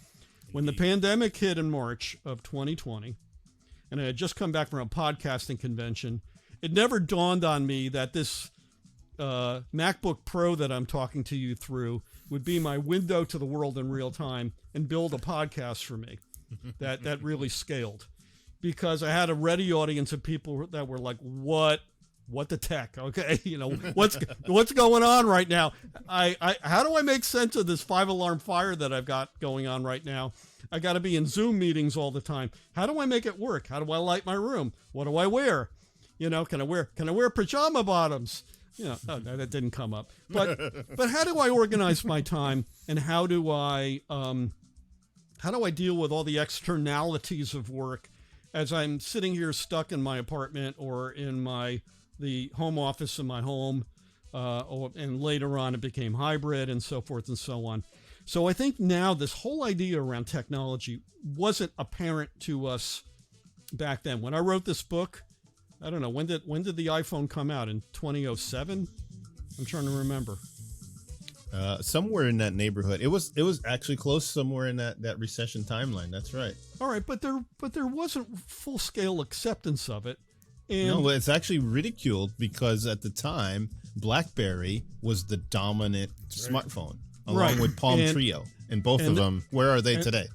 When the pandemic hit in March of 2020, and I had just come back from a podcasting convention, it never dawned on me that this MacBook Pro that I'm talking to you through would be my window to the world in real time and build a podcast for me that really scaled, because I had a ready audience of people that were like, what the tech? Okay. What's going on right now? How do I make sense of this 5-alarm fire that I've got going on right now? I got to be in Zoom meetings all the time. How do I make it work? How do I light my room? What do I wear? Can I wear pajama bottoms? That didn't come up. But how do I organize my time, and how do I deal with all the externalities of work as I'm sitting here stuck in my apartment or in the home office in my home, and later on it became hybrid and so forth and so on. So I think now this whole idea around technology wasn't apparent to us back then. When I wrote this book, I don't know, when did the iPhone come out? In 2007? I'm trying to remember. Somewhere in that neighborhood. It was actually close somewhere in that recession timeline. That's right. All right, but there wasn't full scale acceptance of it. And No, it's actually ridiculed because at the time, BlackBerry was the dominant smartphone, along Right. with Palm And- Trio. And both of and- them, where are they today?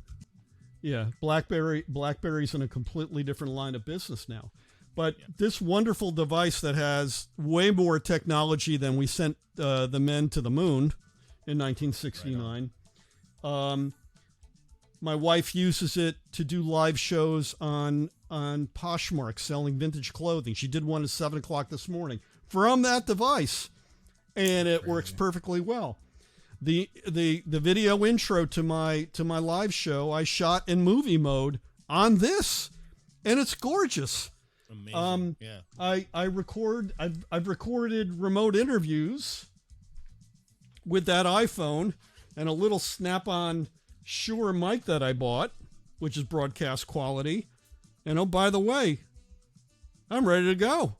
Yeah, BlackBerry's in a completely different line of business now. But this wonderful device that has way more technology than we sent the men to the moon in 1969. My wife uses it to do live shows on Poshmark selling vintage clothing. She did one at 7 o'clock this morning from that device, and it works perfectly well. The video intro to my live show I shot in movie mode on this, and it's gorgeous. Amazing. Yeah. I've recorded remote interviews with that iPhone and a little Snap-on Shure mic that I bought, which is broadcast quality. And oh, by the way, I'm ready to go.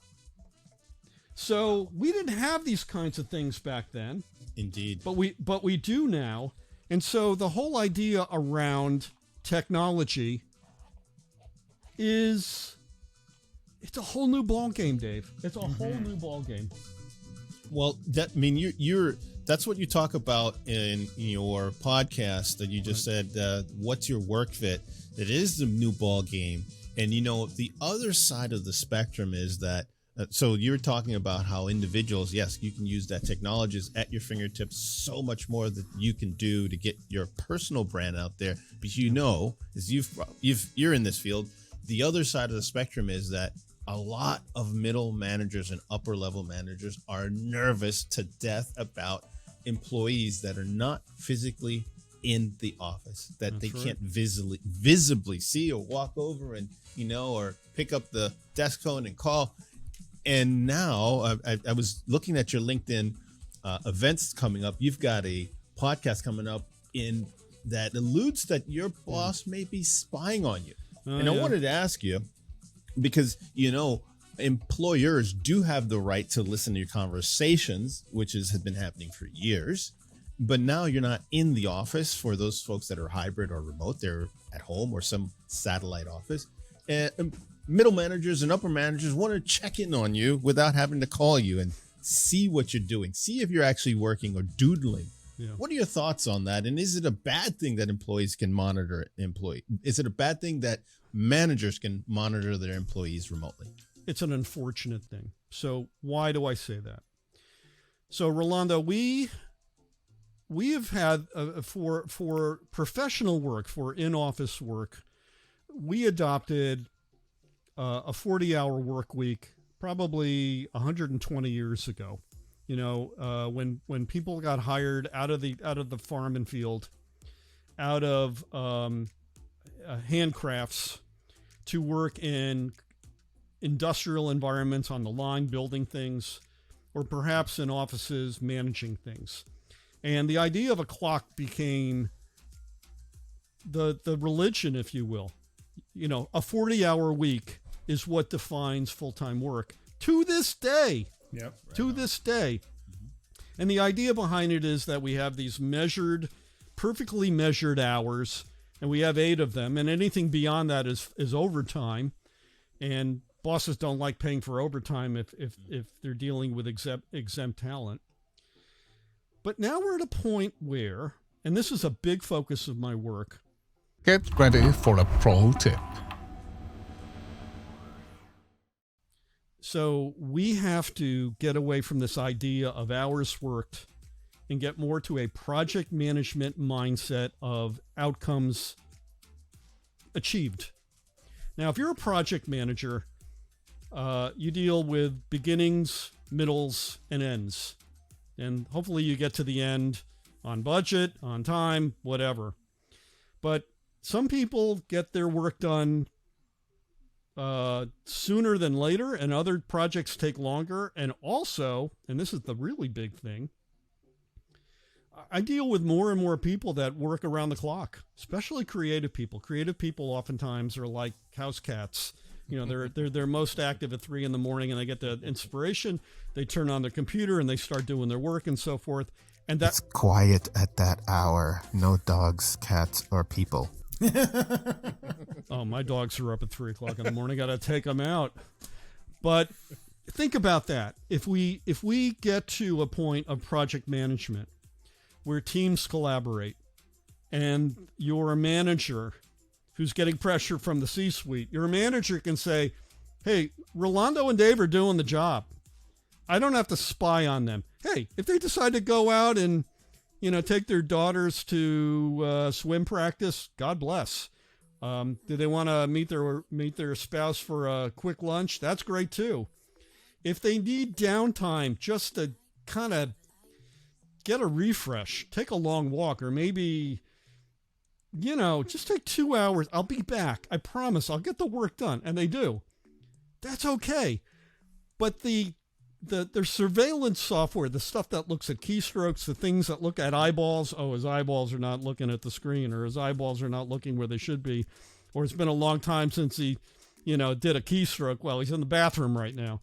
So we didn't have these kinds of things back then. Indeed. But we do now. And so the whole idea around technology it's a whole new ball game, Dave. It's a whole new ball game. Well, that's what you talk about in your podcast that you just said. What's your work fit? It is the new ball game, and the other side of the spectrum is that. So you're talking about how individuals, yes, you can use that technology at your fingertips. So much more that you can do to get your personal brand out there. But as you're in this field, the other side of the spectrum is that a lot of middle managers and upper level managers are nervous to death about employees that are not physically in the office, that they can't visibly see or walk over and, or pick up the desk phone and call. And now I was looking at your LinkedIn events coming up. You've got a podcast coming up that alludes that your boss may be spying on you. I wanted to ask you, because, employers do have the right to listen to your conversations, which has been happening for years. But now you're not in the office for those folks that are hybrid or remote. They're at home or some satellite office. And middle managers and upper managers want to check in on you without having to call you and see what you're doing, see if you're actually working or doodling. Yeah. What are your thoughts on that? And is it a bad thing that employees can monitor Is it a bad thing that managers can monitor their employees remotely? It's an unfortunate thing. So why do I say that? So Rolando, we have had for professional work, for in-office work, we adopted a 40-hour work week probably 120 years ago. When people got hired out of the farm and field, out of handcrafts to work in industrial environments on the line, building things, or perhaps in offices managing things. And the idea of a clock became the religion, if you will. A 40-hour week is what defines full-time work to this day. Yep. To this day. And the idea behind it is that we have these perfectly measured hours, and we have 8 of them, and anything beyond that is overtime. And bosses don't like paying for overtime if they're dealing with exempt talent. But now we're at a point where, and this is a big focus of my work, Get ready for a pro tip. So we have to get away from this idea of hours worked and get more to a project management mindset of outcomes achieved. Now, if you're a project manager, you deal with beginnings, middles, and ends. And hopefully you get to the end on budget, on time, whatever. But some people get their work done sooner than later, and other projects take longer. And also, and this is the really big thing, I deal with more and more people that work around the clock, especially creative people. Creative people oftentimes are like house cats. They're most active at 3 a.m, and they get the inspiration. They turn on their computer and they start doing their work and so forth. And it's quiet at that hour. No dogs, cats, or people. Oh, my dogs are up at 3 o'clock in the morning. Got to take them out. But think about that. If we get to a point of project management where teams collaborate and you're a manager who's getting pressure from the C-suite, your manager can say, hey, Rolando and Dave are doing the job. I don't have to spy on them. Hey, if they decide to go out and, take their daughters to swim practice, God bless. Do they want to meet their spouse for a quick lunch? That's great too. If they need downtime just to kind of get a refresh, take a long walk, or maybe, just take 2 hours. I'll be back. I promise I'll get the work done. And they do. That's okay. But their surveillance software, the stuff that looks at keystrokes, the things that look at eyeballs. Oh, his eyeballs are not looking at the screen, or his eyeballs are not looking where they should be, or it's been a long time since he, did a keystroke. Well, he's in the bathroom right now.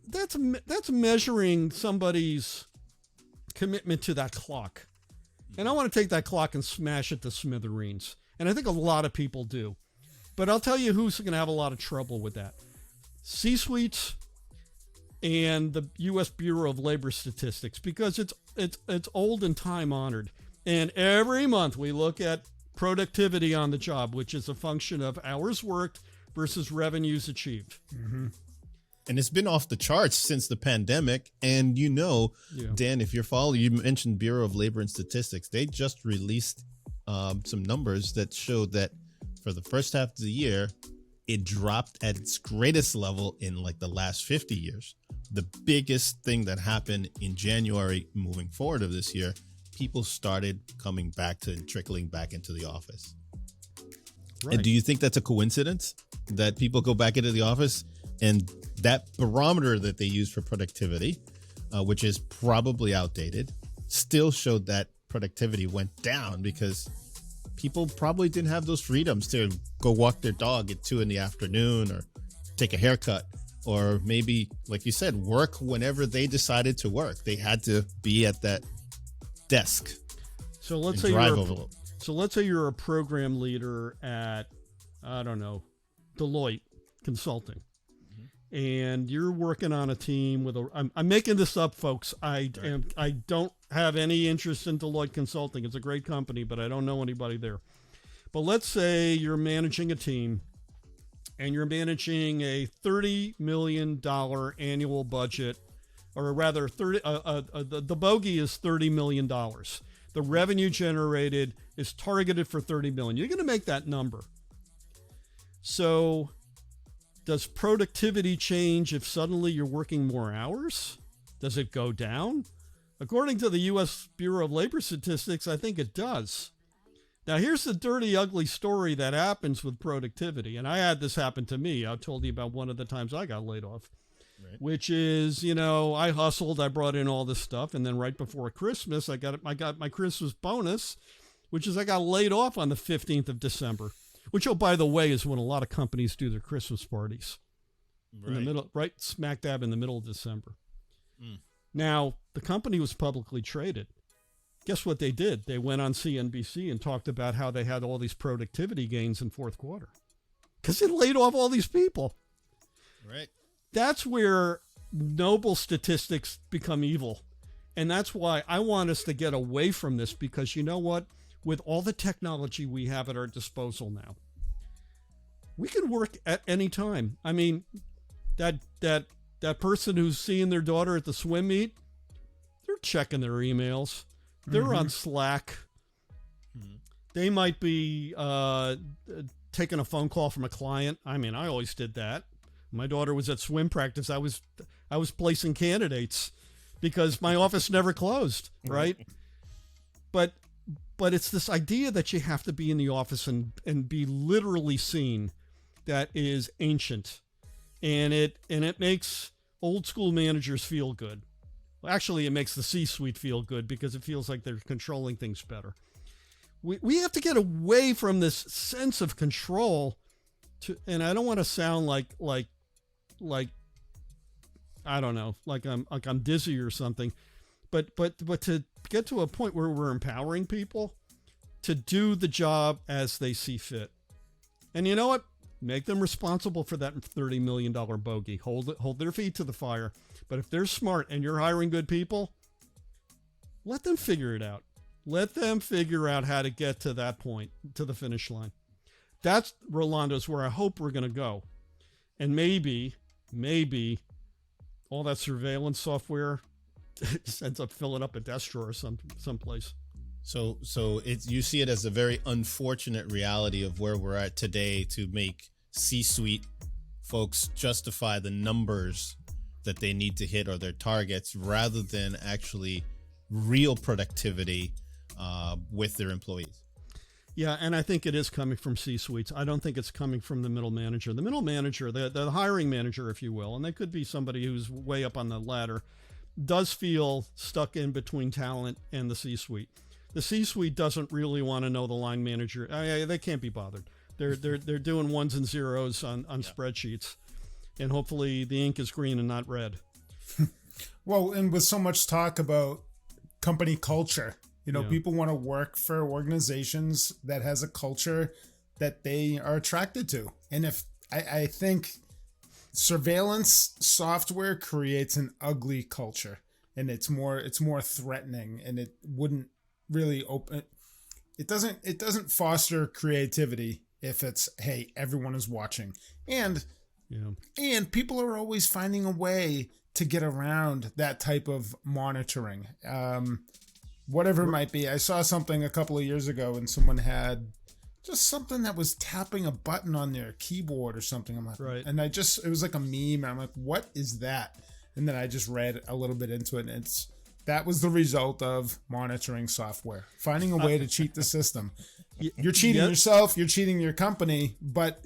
That's measuring somebody's commitment to that clock. And I want to take that clock and smash it to smithereens. And I think a lot of people do. But I'll tell you who's going to have a lot of trouble with that. C-suites and the U.S. Bureau of Labor Statistics, because it's old and time honored. And every month we look at productivity on the job, which is a function of hours worked versus revenues achieved. Mm-hmm. And it's been off the charts since the pandemic. And Dan, if you're following, you mentioned Bureau of Labor and Statistics. They just released some numbers that showed that for the first half of the year, it dropped at its greatest level in like the last 50 years. The biggest thing that happened in January moving forward of this year, people started coming back to and trickling back into the office. Right. And do you think that's a coincidence that people go back into the office and that barometer that they use for productivity, which is probably outdated, still showed that productivity went down because people probably didn't have those freedoms to go walk their dog at 2 p.m. or take a haircut, or maybe, like you said, work whenever they decided to work. They had to be at that desk. So let's say you're a program leader at, I don't know, Deloitte Consulting, and you're working on a team with I'm making this up, folks. I don't have any interest in Deloitte Consulting. It's a great company, but I don't know anybody there. But let's say you're managing a team and you're managing a $30 million annual budget, or rather the bogey is $30 million. The revenue generated is targeted for $30 million. You're going to make that number. So does productivity change if suddenly you're working more hours? Does it go down? According to the U.S. Bureau of Labor Statistics, I think it does. Now, here's the dirty, ugly story that happens with productivity. And I had this happen to me. I told you about one of the times I got laid off, right. Which is, I hustled. I brought in all this stuff. And then right before Christmas, I got my Christmas bonus, which is I got laid off on the 15th of December, which, oh, by the way, is when a lot of companies do their Christmas parties. Right. In the middle, right smack dab in the middle of December. Mm. Now, the company was publicly traded. Guess what they did? They went on CNBC and talked about how they had all these productivity gains in fourth quarter because it laid off all these people. Right. That's where noble statistics become evil. And that's why I want us to get away from this, because you know what? With all the technology we have at our disposal now, we can work at any time. I mean, that person who's seeing their daughter at the swim meet, they're checking their emails. They're on Slack. Mm-hmm. They might be taking a phone call from a client. I mean, I always did that. My daughter was at swim practice. I was placing candidates because my office never closed, right? But it's this idea that you have to be in the office and be literally seen that is ancient. And it makes old school managers feel good. Well, actually, it makes the C-suite feel good because it feels like they're controlling things better. We have to get away from this sense of control and I don't want to sound like I don't know, like I'm dizzy or something, but to get to a point where we're empowering people to do the job as they see fit. And you know what? Make them responsible for that $30 million bogey. Hold their feet to the fire. But if they're smart and you're hiring good people, let them figure it out. Let them figure out how to get to that point, to the finish line. That's, Rolando, is where I hope we're going to go. And maybe all that surveillance software just ends up filling up a desk drawer someplace. So you see it as a very unfortunate reality of where we're at today to make C-suite folks justify the numbers that they need to hit or their targets rather than actually real productivity with their employees. Yeah, and I think it is coming from C-suites. I don't think it's coming from the middle manager. The middle manager, the hiring manager, if you will, and they could be somebody who's way up on the ladder, does feel stuck in between talent and the C-suite. The C-suite doesn't really want to know the line manager. They can't be bothered. They're doing ones and zeros on spreadsheets, and hopefully the ink is green and not red. Well, and with so much talk about company culture, people want to work for organizations that has a culture that they are attracted to. And if I think surveillance software creates an ugly culture, and it's more threatening, and it wouldn't really open. It doesn't foster creativity if it's, hey, everyone is watching, and people are always finding a way to get around that type of monitoring. Whatever it might be. I saw something a couple of years ago and someone had just something that was tapping a button on their keyboard or something. I'm like, right. And it was like a meme. I'm like, what is that? And then I just read a little bit into it, and that was the result of monitoring software, finding a way to cheat the system. You're cheating yourself, you're cheating your company, but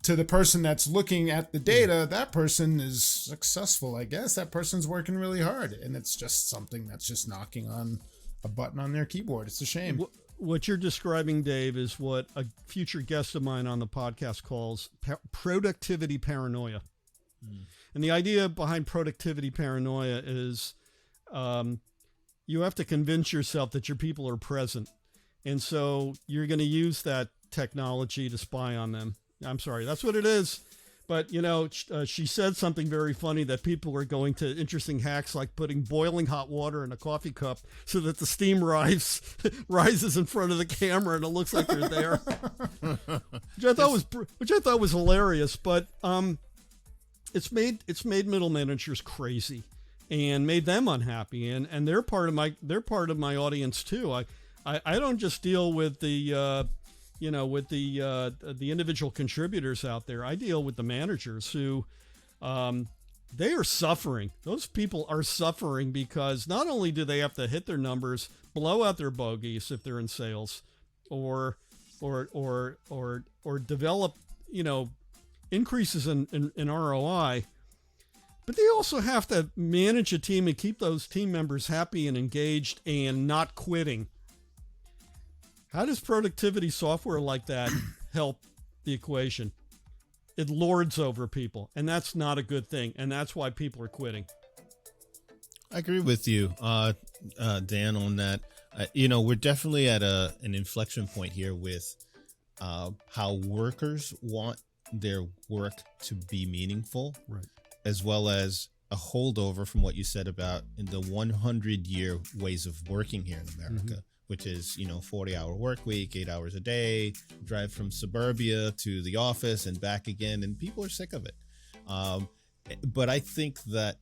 to the person that's looking at the data, that person is successful, I guess. That person's working really hard, and it's just something that's just knocking on a button on their keyboard. It's a shame. What you're describing, Dave, is what a future guest of mine on the podcast calls productivity paranoia. And the idea behind productivity paranoia is you have to convince yourself that your people are present. And so you're going to use that technology to spy on them. I'm sorry, that's what it is. But, she said something very funny, that people are going to interesting hacks like putting boiling hot water in a coffee cup so that the steam rises in front of the camera and it looks like they're there, which I thought was hilarious. But it's made middle managers crazy and made them unhappy, and they're part of my audience too. I don't just deal with the the individual contributors out there. I deal with the managers who, they are suffering. Those people are suffering because not only do they have to hit their numbers, blow out their bogeys if they're in sales, or develop, increases in ROI, but they also have to manage a team and keep those team members happy and engaged and not quitting. How does productivity software like that help the equation? It lords over people, and that's not a good thing, and that's why people are quitting. I agree with you, Dan, on that. We're definitely at an inflection point here with how workers want their work to be meaningful, right, as well as a holdover from what you said about in the 100-year ways of working here in America. Which is, 40-hour work week, 8 hours a day, drive from suburbia to the office and back again, and people are sick of it. But I think that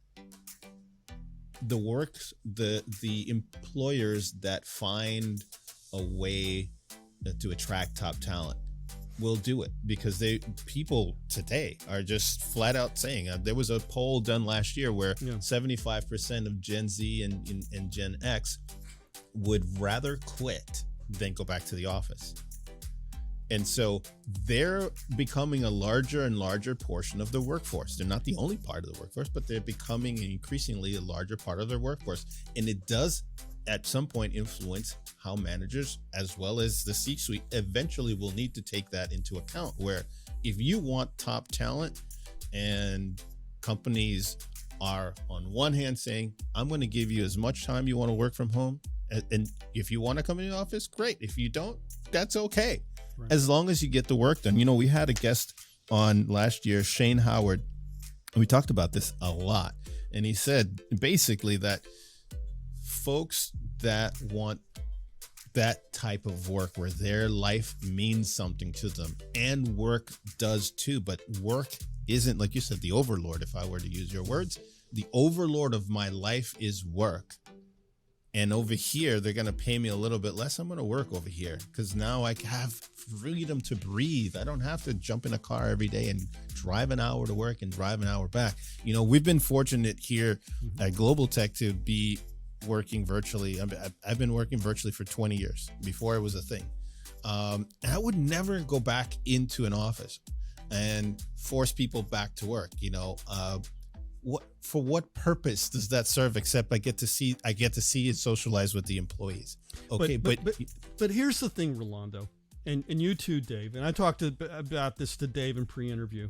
the employers that find a way to attract top talent will do it, because people today are just flat out saying, there was a poll done last year where 75% of Gen Z and Gen X would rather quit than go back to the office. And so they're becoming a larger and larger portion of the workforce. They're not the only part of the workforce, but they're becoming increasingly a larger part of their workforce. And it does at some point influence how managers, as well as the C-suite, eventually will need to take that into account, where if you want top talent and companies are on one hand saying, I'm going to give you as much time you want to work from home, and if you want to come in the office, great. If you don't, that's okay. Right. As long as you get the work done. We had a guest on last year, Shane Howard, and we talked about this a lot. And he said basically that folks that want that type of work where their life means something to them, and work does too, but work isn't, like you said, the overlord. If I were to use your words, the overlord of my life is work. And over here, they're going to pay me a little bit less. I'm going to work over here because now I have freedom to breathe. I don't have to jump in a car every day and drive an hour to work and drive an hour back. You know, we've been fortunate here at Global Tech to be working virtually. I've been working virtually for 20 years before it was a thing. And I would never go back into an office and force people back to work. You know, for what purpose does that serve? Except I get to see and socialize with the employees. Okay, but here's the thing, Rolando, and you too, Dave. And I talked about this to Dave in pre-interview.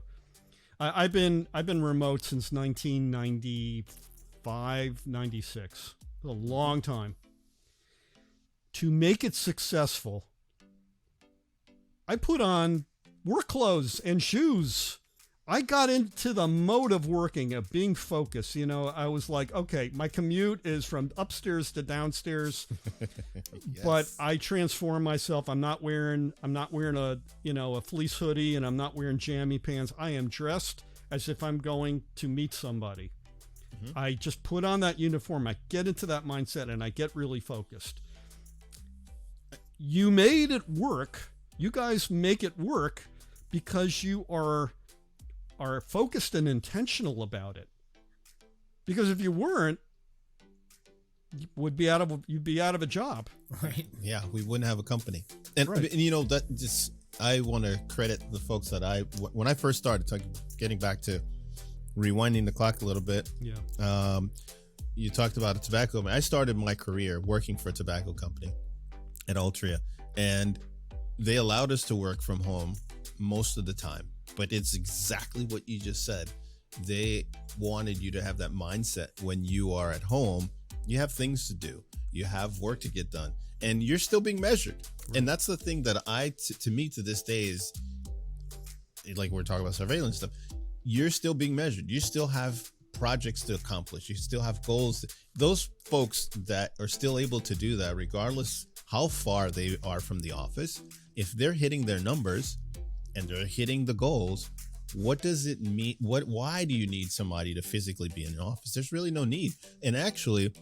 I've been remote since 1995, 96, a long time. To make it successful, I put on work clothes and shoes. I got into the mode of working, of being focused. You know, I was like, okay, my commute is from upstairs to downstairs, Yes. but I transform myself. I'm not wearing a fleece hoodie, and I'm not wearing jammy pants. I am dressed as if I'm going to meet somebody. I just put on that uniform. I get into that mindset and I get really focused. You made it work. You guys make it work because you are focused and intentional about it. Because if you weren't, you'd be out of a job. Right. Yeah, we wouldn't have a company. And, Right. and you know, that just, I want to credit the folks that when I first started, getting back to rewinding the clock a little bit. Yeah. You talked about a tobacco company. I started my career working for a tobacco company at Altria, and they allowed us to work from home most of the time. But it's exactly what you just said. They wanted you to have that mindset when you are at home. You have things to do. You have work to get done, and you're still being measured. Right. And that's the thing that to me to this day is, like we're talking about surveillance stuff, you're still being measured. You still have projects to accomplish. You still have goals. Those folks that are still able to do that, regardless how far they are from the office, if they're hitting their numbers and they're hitting the goals, what does it mean? Why do you need somebody to physically be in an office? There's really no need. And actually,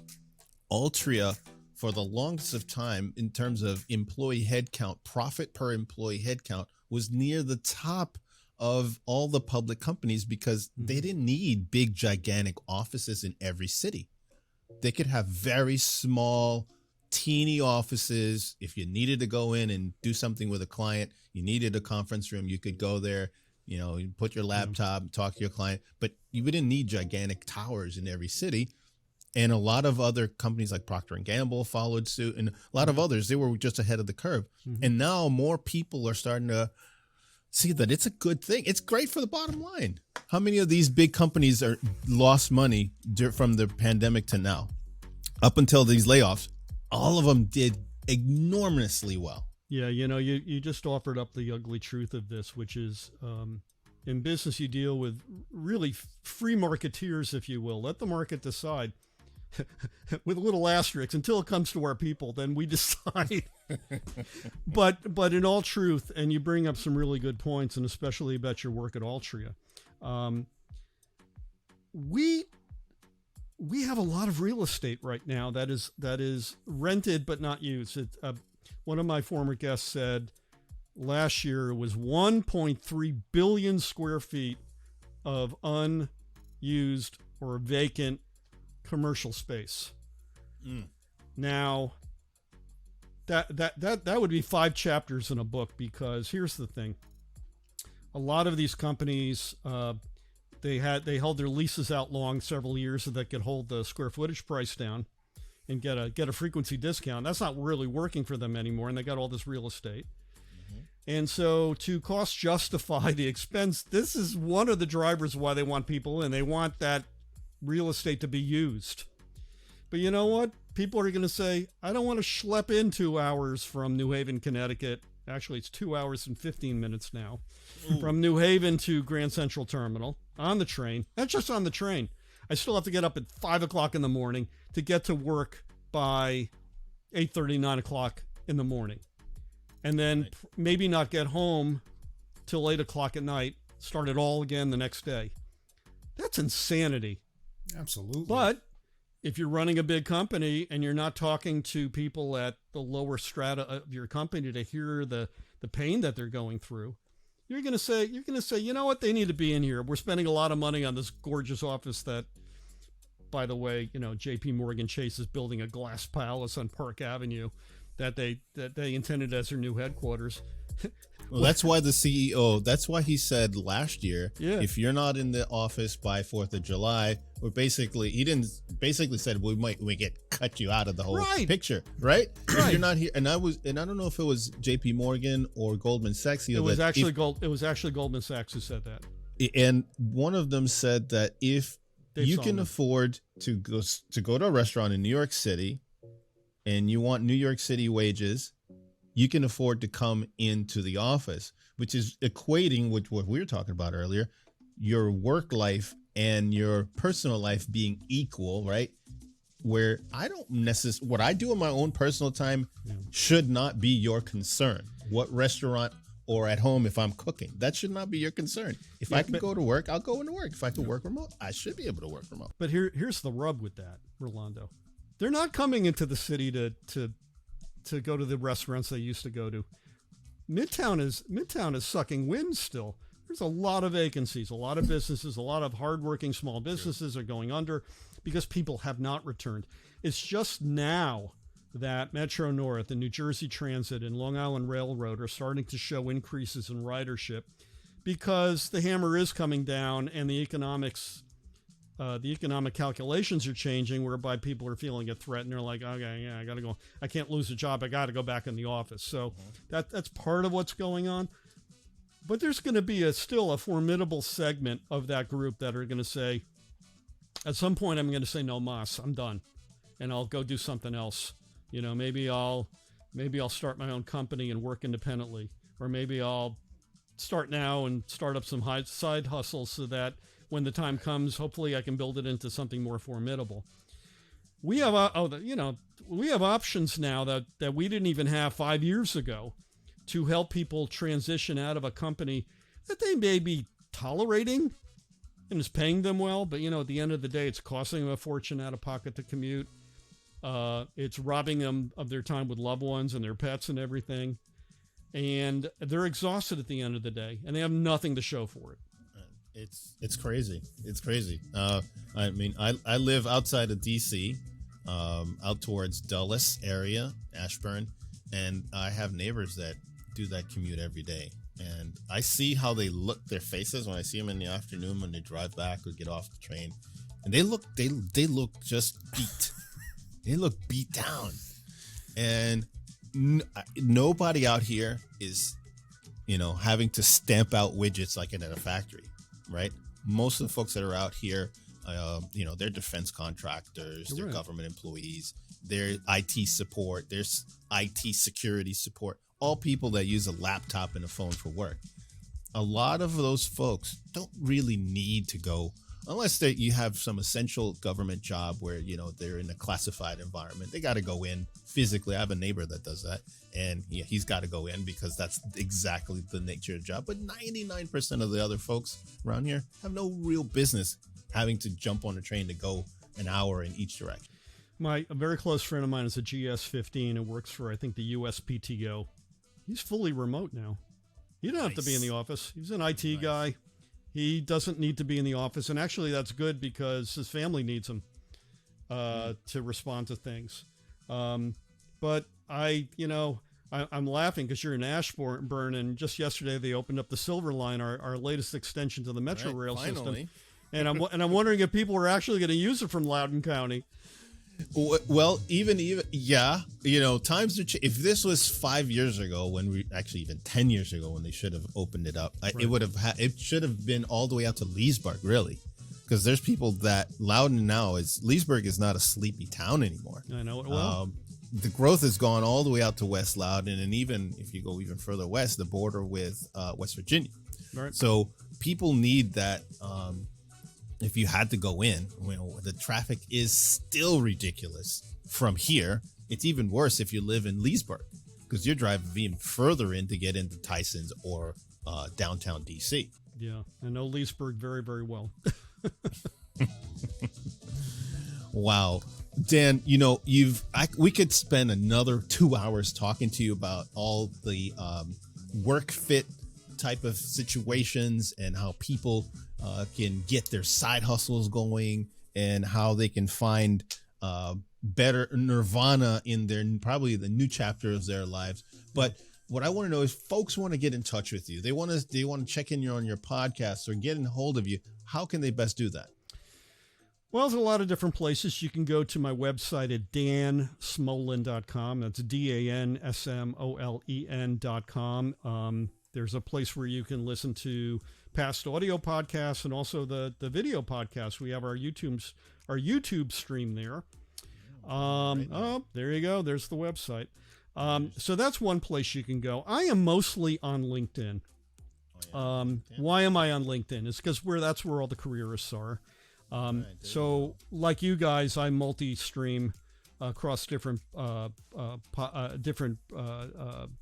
Altria, for the longest of time, in terms of employee headcount, profit per employee headcount, was near the top of all the public companies because they didn't need big, gigantic offices in every city. They could have very small, teeny offices. If you needed to go in and do something with a client, you needed a conference room, you could go there, you know, you put your laptop, talk to your client, but you wouldn't need gigantic towers in every city. And a lot of other companies like Procter & Gamble followed suit, and a lot of others, they were just ahead of the curve. And now more people are starting to see that it's a good thing. It's great for the bottom line. How many of these big companies are lost money from the pandemic to now? Up until these layoffs, all of them did enormously well. Yeah, you know, you just offered up the ugly truth of this, which is in business you deal with really free marketeers, if you will. Let the market decide. With a little asterisk, until it comes to our people, then we decide. but in all truth, and you bring up some really good points, and especially about your work at Altria, we have a lot of real estate right now that is rented but not used. One of my former guests said last year it was 1.3 billion square feet of unused or vacant commercial space. Now that would be 5 chapters in a book, because here's the thing. A lot of these companies, they held their leases out long, several years, so they could hold the square footage price down and get a frequency discount. That's not really working for them anymore, and they got all this real estate. And so to cost justify the expense, this is one of the drivers why they want people in. They want that real estate to be used. But you know what? People are going to say, I don't want to schlep in 2 hours from New Haven, Connecticut Actually, it's 2 hours and 15 minutes now from New Haven to Grand Central Terminal on the train. That's just on the train. I still have to get up at 5 o'clock in the morning to get to work by 8:30, 9 o'clock in the morning. And then maybe not get home till 8 o'clock at night, start it all again the next day. That's insanity. Absolutely. But if you're running a big company and you're not talking to people at the lower strata of your company to hear the pain that they're going through, you're going to say, you know what, they need to be in here. We're spending a lot of money on this gorgeous office that, by the way, JP Morgan Chase is building a glass palace on Park Avenue that they intended as their new headquarters. Well, that's why the CEO, that's why he said last year, if you're not in the office by 4th of July, he didn't basically said we get cut you out of the whole picture, right? If you're not here, and I don't know if it was JP Morgan or Goldman Sachs. It was actually Goldman Sachs who said that. And one of them said that if you can afford to go to a restaurant in New York City and you want New York City wages, you can afford to come into the office, which is equating with what we were talking about earlier, your work life and your personal life being equal, right? Where I don't necessarily, what I do in my own personal time should not be your concern. What restaurant or at home, if I'm cooking, that should not be your concern. If I can go to work, I'll go into work. If I can work remote, I should be able to work remote. But here's the rub with that, Rolando. They're not coming into the city to go to the restaurants they used to go to. Midtown is sucking wind still. There's a lot of vacancies, a lot of businesses, a lot of hardworking small businesses are going under because people have not returned. It's just now that Metro North and New Jersey Transit and Long Island Railroad are starting to show increases in ridership because the hammer is coming down and the economic calculations are changing, whereby people are feeling a threat and they're like, okay, yeah, I got to go. I can't lose a job. I got to go back in the office. So that's part of what's going on. But there's going to be still a formidable segment of that group that are going to say, at some point, I'm going to say, no mas, I'm done. And I'll go do something else. Maybe I'll start my own company and work independently. Or maybe I'll start now and start up some side hustles so that when the time comes, hopefully I can build it into something more formidable. We have options now that we didn't even have 5 years ago to help people transition out of a company that they may be tolerating and is paying them well, but at the end of the day, it's costing them a fortune out of pocket to commute. It's robbing them of their time with loved ones and their pets and everything. And they're exhausted at the end of the day, and they have nothing to show for it. It's crazy. It's crazy. I mean, I live outside of DC, out towards Dulles area, Ashburn, and I have neighbors that do that commute every day. And I see how they look, their faces when I see them in the afternoon when they drive back or get off the train, and they look just beat. They look beat down, and nobody out here is, having to stamp out widgets like in a factory. Right? Most of the folks that are out here, they're defense contractors, they're government employees, they're IT support, there's IT security support, all people that use a laptop and a phone for work. A lot of those folks don't really need to go, unless you have some essential government job where, they're in a classified environment. They got to go in physically. I have a neighbor that does that, and he's got to go in because that's exactly the nature of the job. But 99% of the other folks around here have no real business having to jump on a train to go an hour in each direction. A very close friend of mine is a GS-15 and works for, I think, the USPTO. He's fully remote now. He doesn't have to be in the office. He's an IT guy. He doesn't need to be in the office. And actually, that's good because his family needs him to respond to things. But I'm laughing because you're in Ashburn, and just yesterday they opened up the Silver Line, our latest extension to the Metro Rail system. And I'm wondering if people are actually going to use it from Loudoun County. Well, even times are if this was 5 years ago, even 10 years ago when they should have opened it up, it should have been all the way out to Leesburg, really, because there's people that Loudoun now Leesburg is not a sleepy town anymore. I know it well. the growth has gone all the way out to West Loudoun, and then even if you go even further west, the border with West Virginia. Right. So people need that. If you had to go in, the traffic is still ridiculous from here. It's even worse if you live in Leesburg, because you're driving even further in to get into Tyson's or downtown DC. Yeah, I know Leesburg very, very well. Wow. Dan, we could spend another 2 hours talking to you about all the work fit type of situations and how people can get their side hustles going and how they can find better nirvana in probably the new chapter of their lives. But what I want to know is, folks want to get in touch with you. They want to check in on your podcast or get in hold of you. How can they best do that? Well, there's a lot of different places. You can go to my website at dansmolen.com. That's DANSMOLEN.com. There's a place where you can listen to past audio podcasts and also the video podcasts. We have our YouTube stream there. Oh, there you go. There's the website. So that's one place you can go. I am mostly on LinkedIn. Why am I on LinkedIn? It's because that's where all the careerists are. So like you guys, I multi-stream across different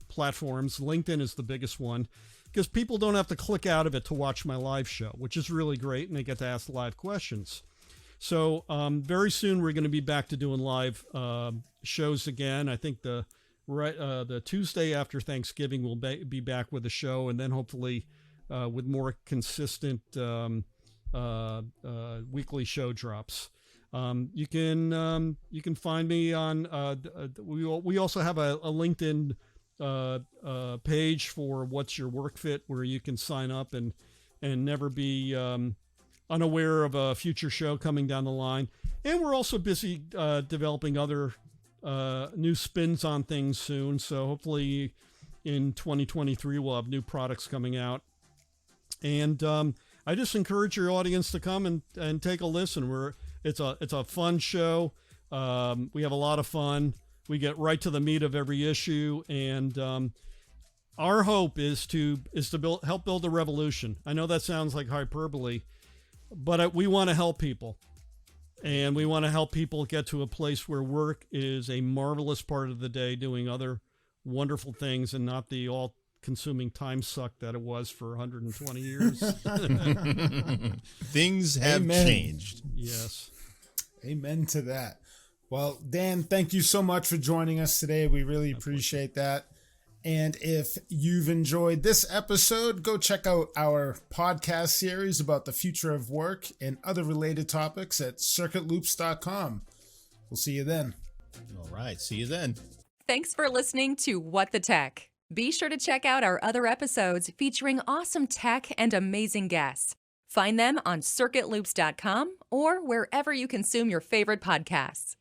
platforms. LinkedIn is the biggest one because people don't have to click out of it to watch my live show, which is really great, and they get to ask live questions. So very soon we're going to be back to doing live shows again. I think the Tuesday after Thanksgiving we'll be back with a show, and then hopefully with more consistent weekly show drops. You can find me on. We also have a LinkedIn page for What's Your Work Fit, where you can sign up and never be unaware of a future show coming down the line. And we're also busy developing other new spins on things soon. So hopefully in 2023 we'll have new products coming out. And I just encourage your audience to come and take a listen. It's a fun show. We have a lot of fun. We get right to the meat of every issue, and our hope is to help build a revolution. I know that sounds like hyperbole, but we want to help people, and we want to help people get to a place where work is a marvelous part of the day, doing other wonderful things, and not the all-consuming time suck that it was for 120 years. Things have changed. Yes. Amen to that. Well, Dan, thank you so much for joining us today. We really appreciate that. And if you've enjoyed this episode, go check out our podcast series about the future of work and other related topics at circuitloops.com. We'll see you then. All right. See you then. Thanks for listening to What the Tech. Be sure to check out our other episodes featuring awesome tech and amazing guests. Find them on circuitloops.com or wherever you consume your favorite podcasts.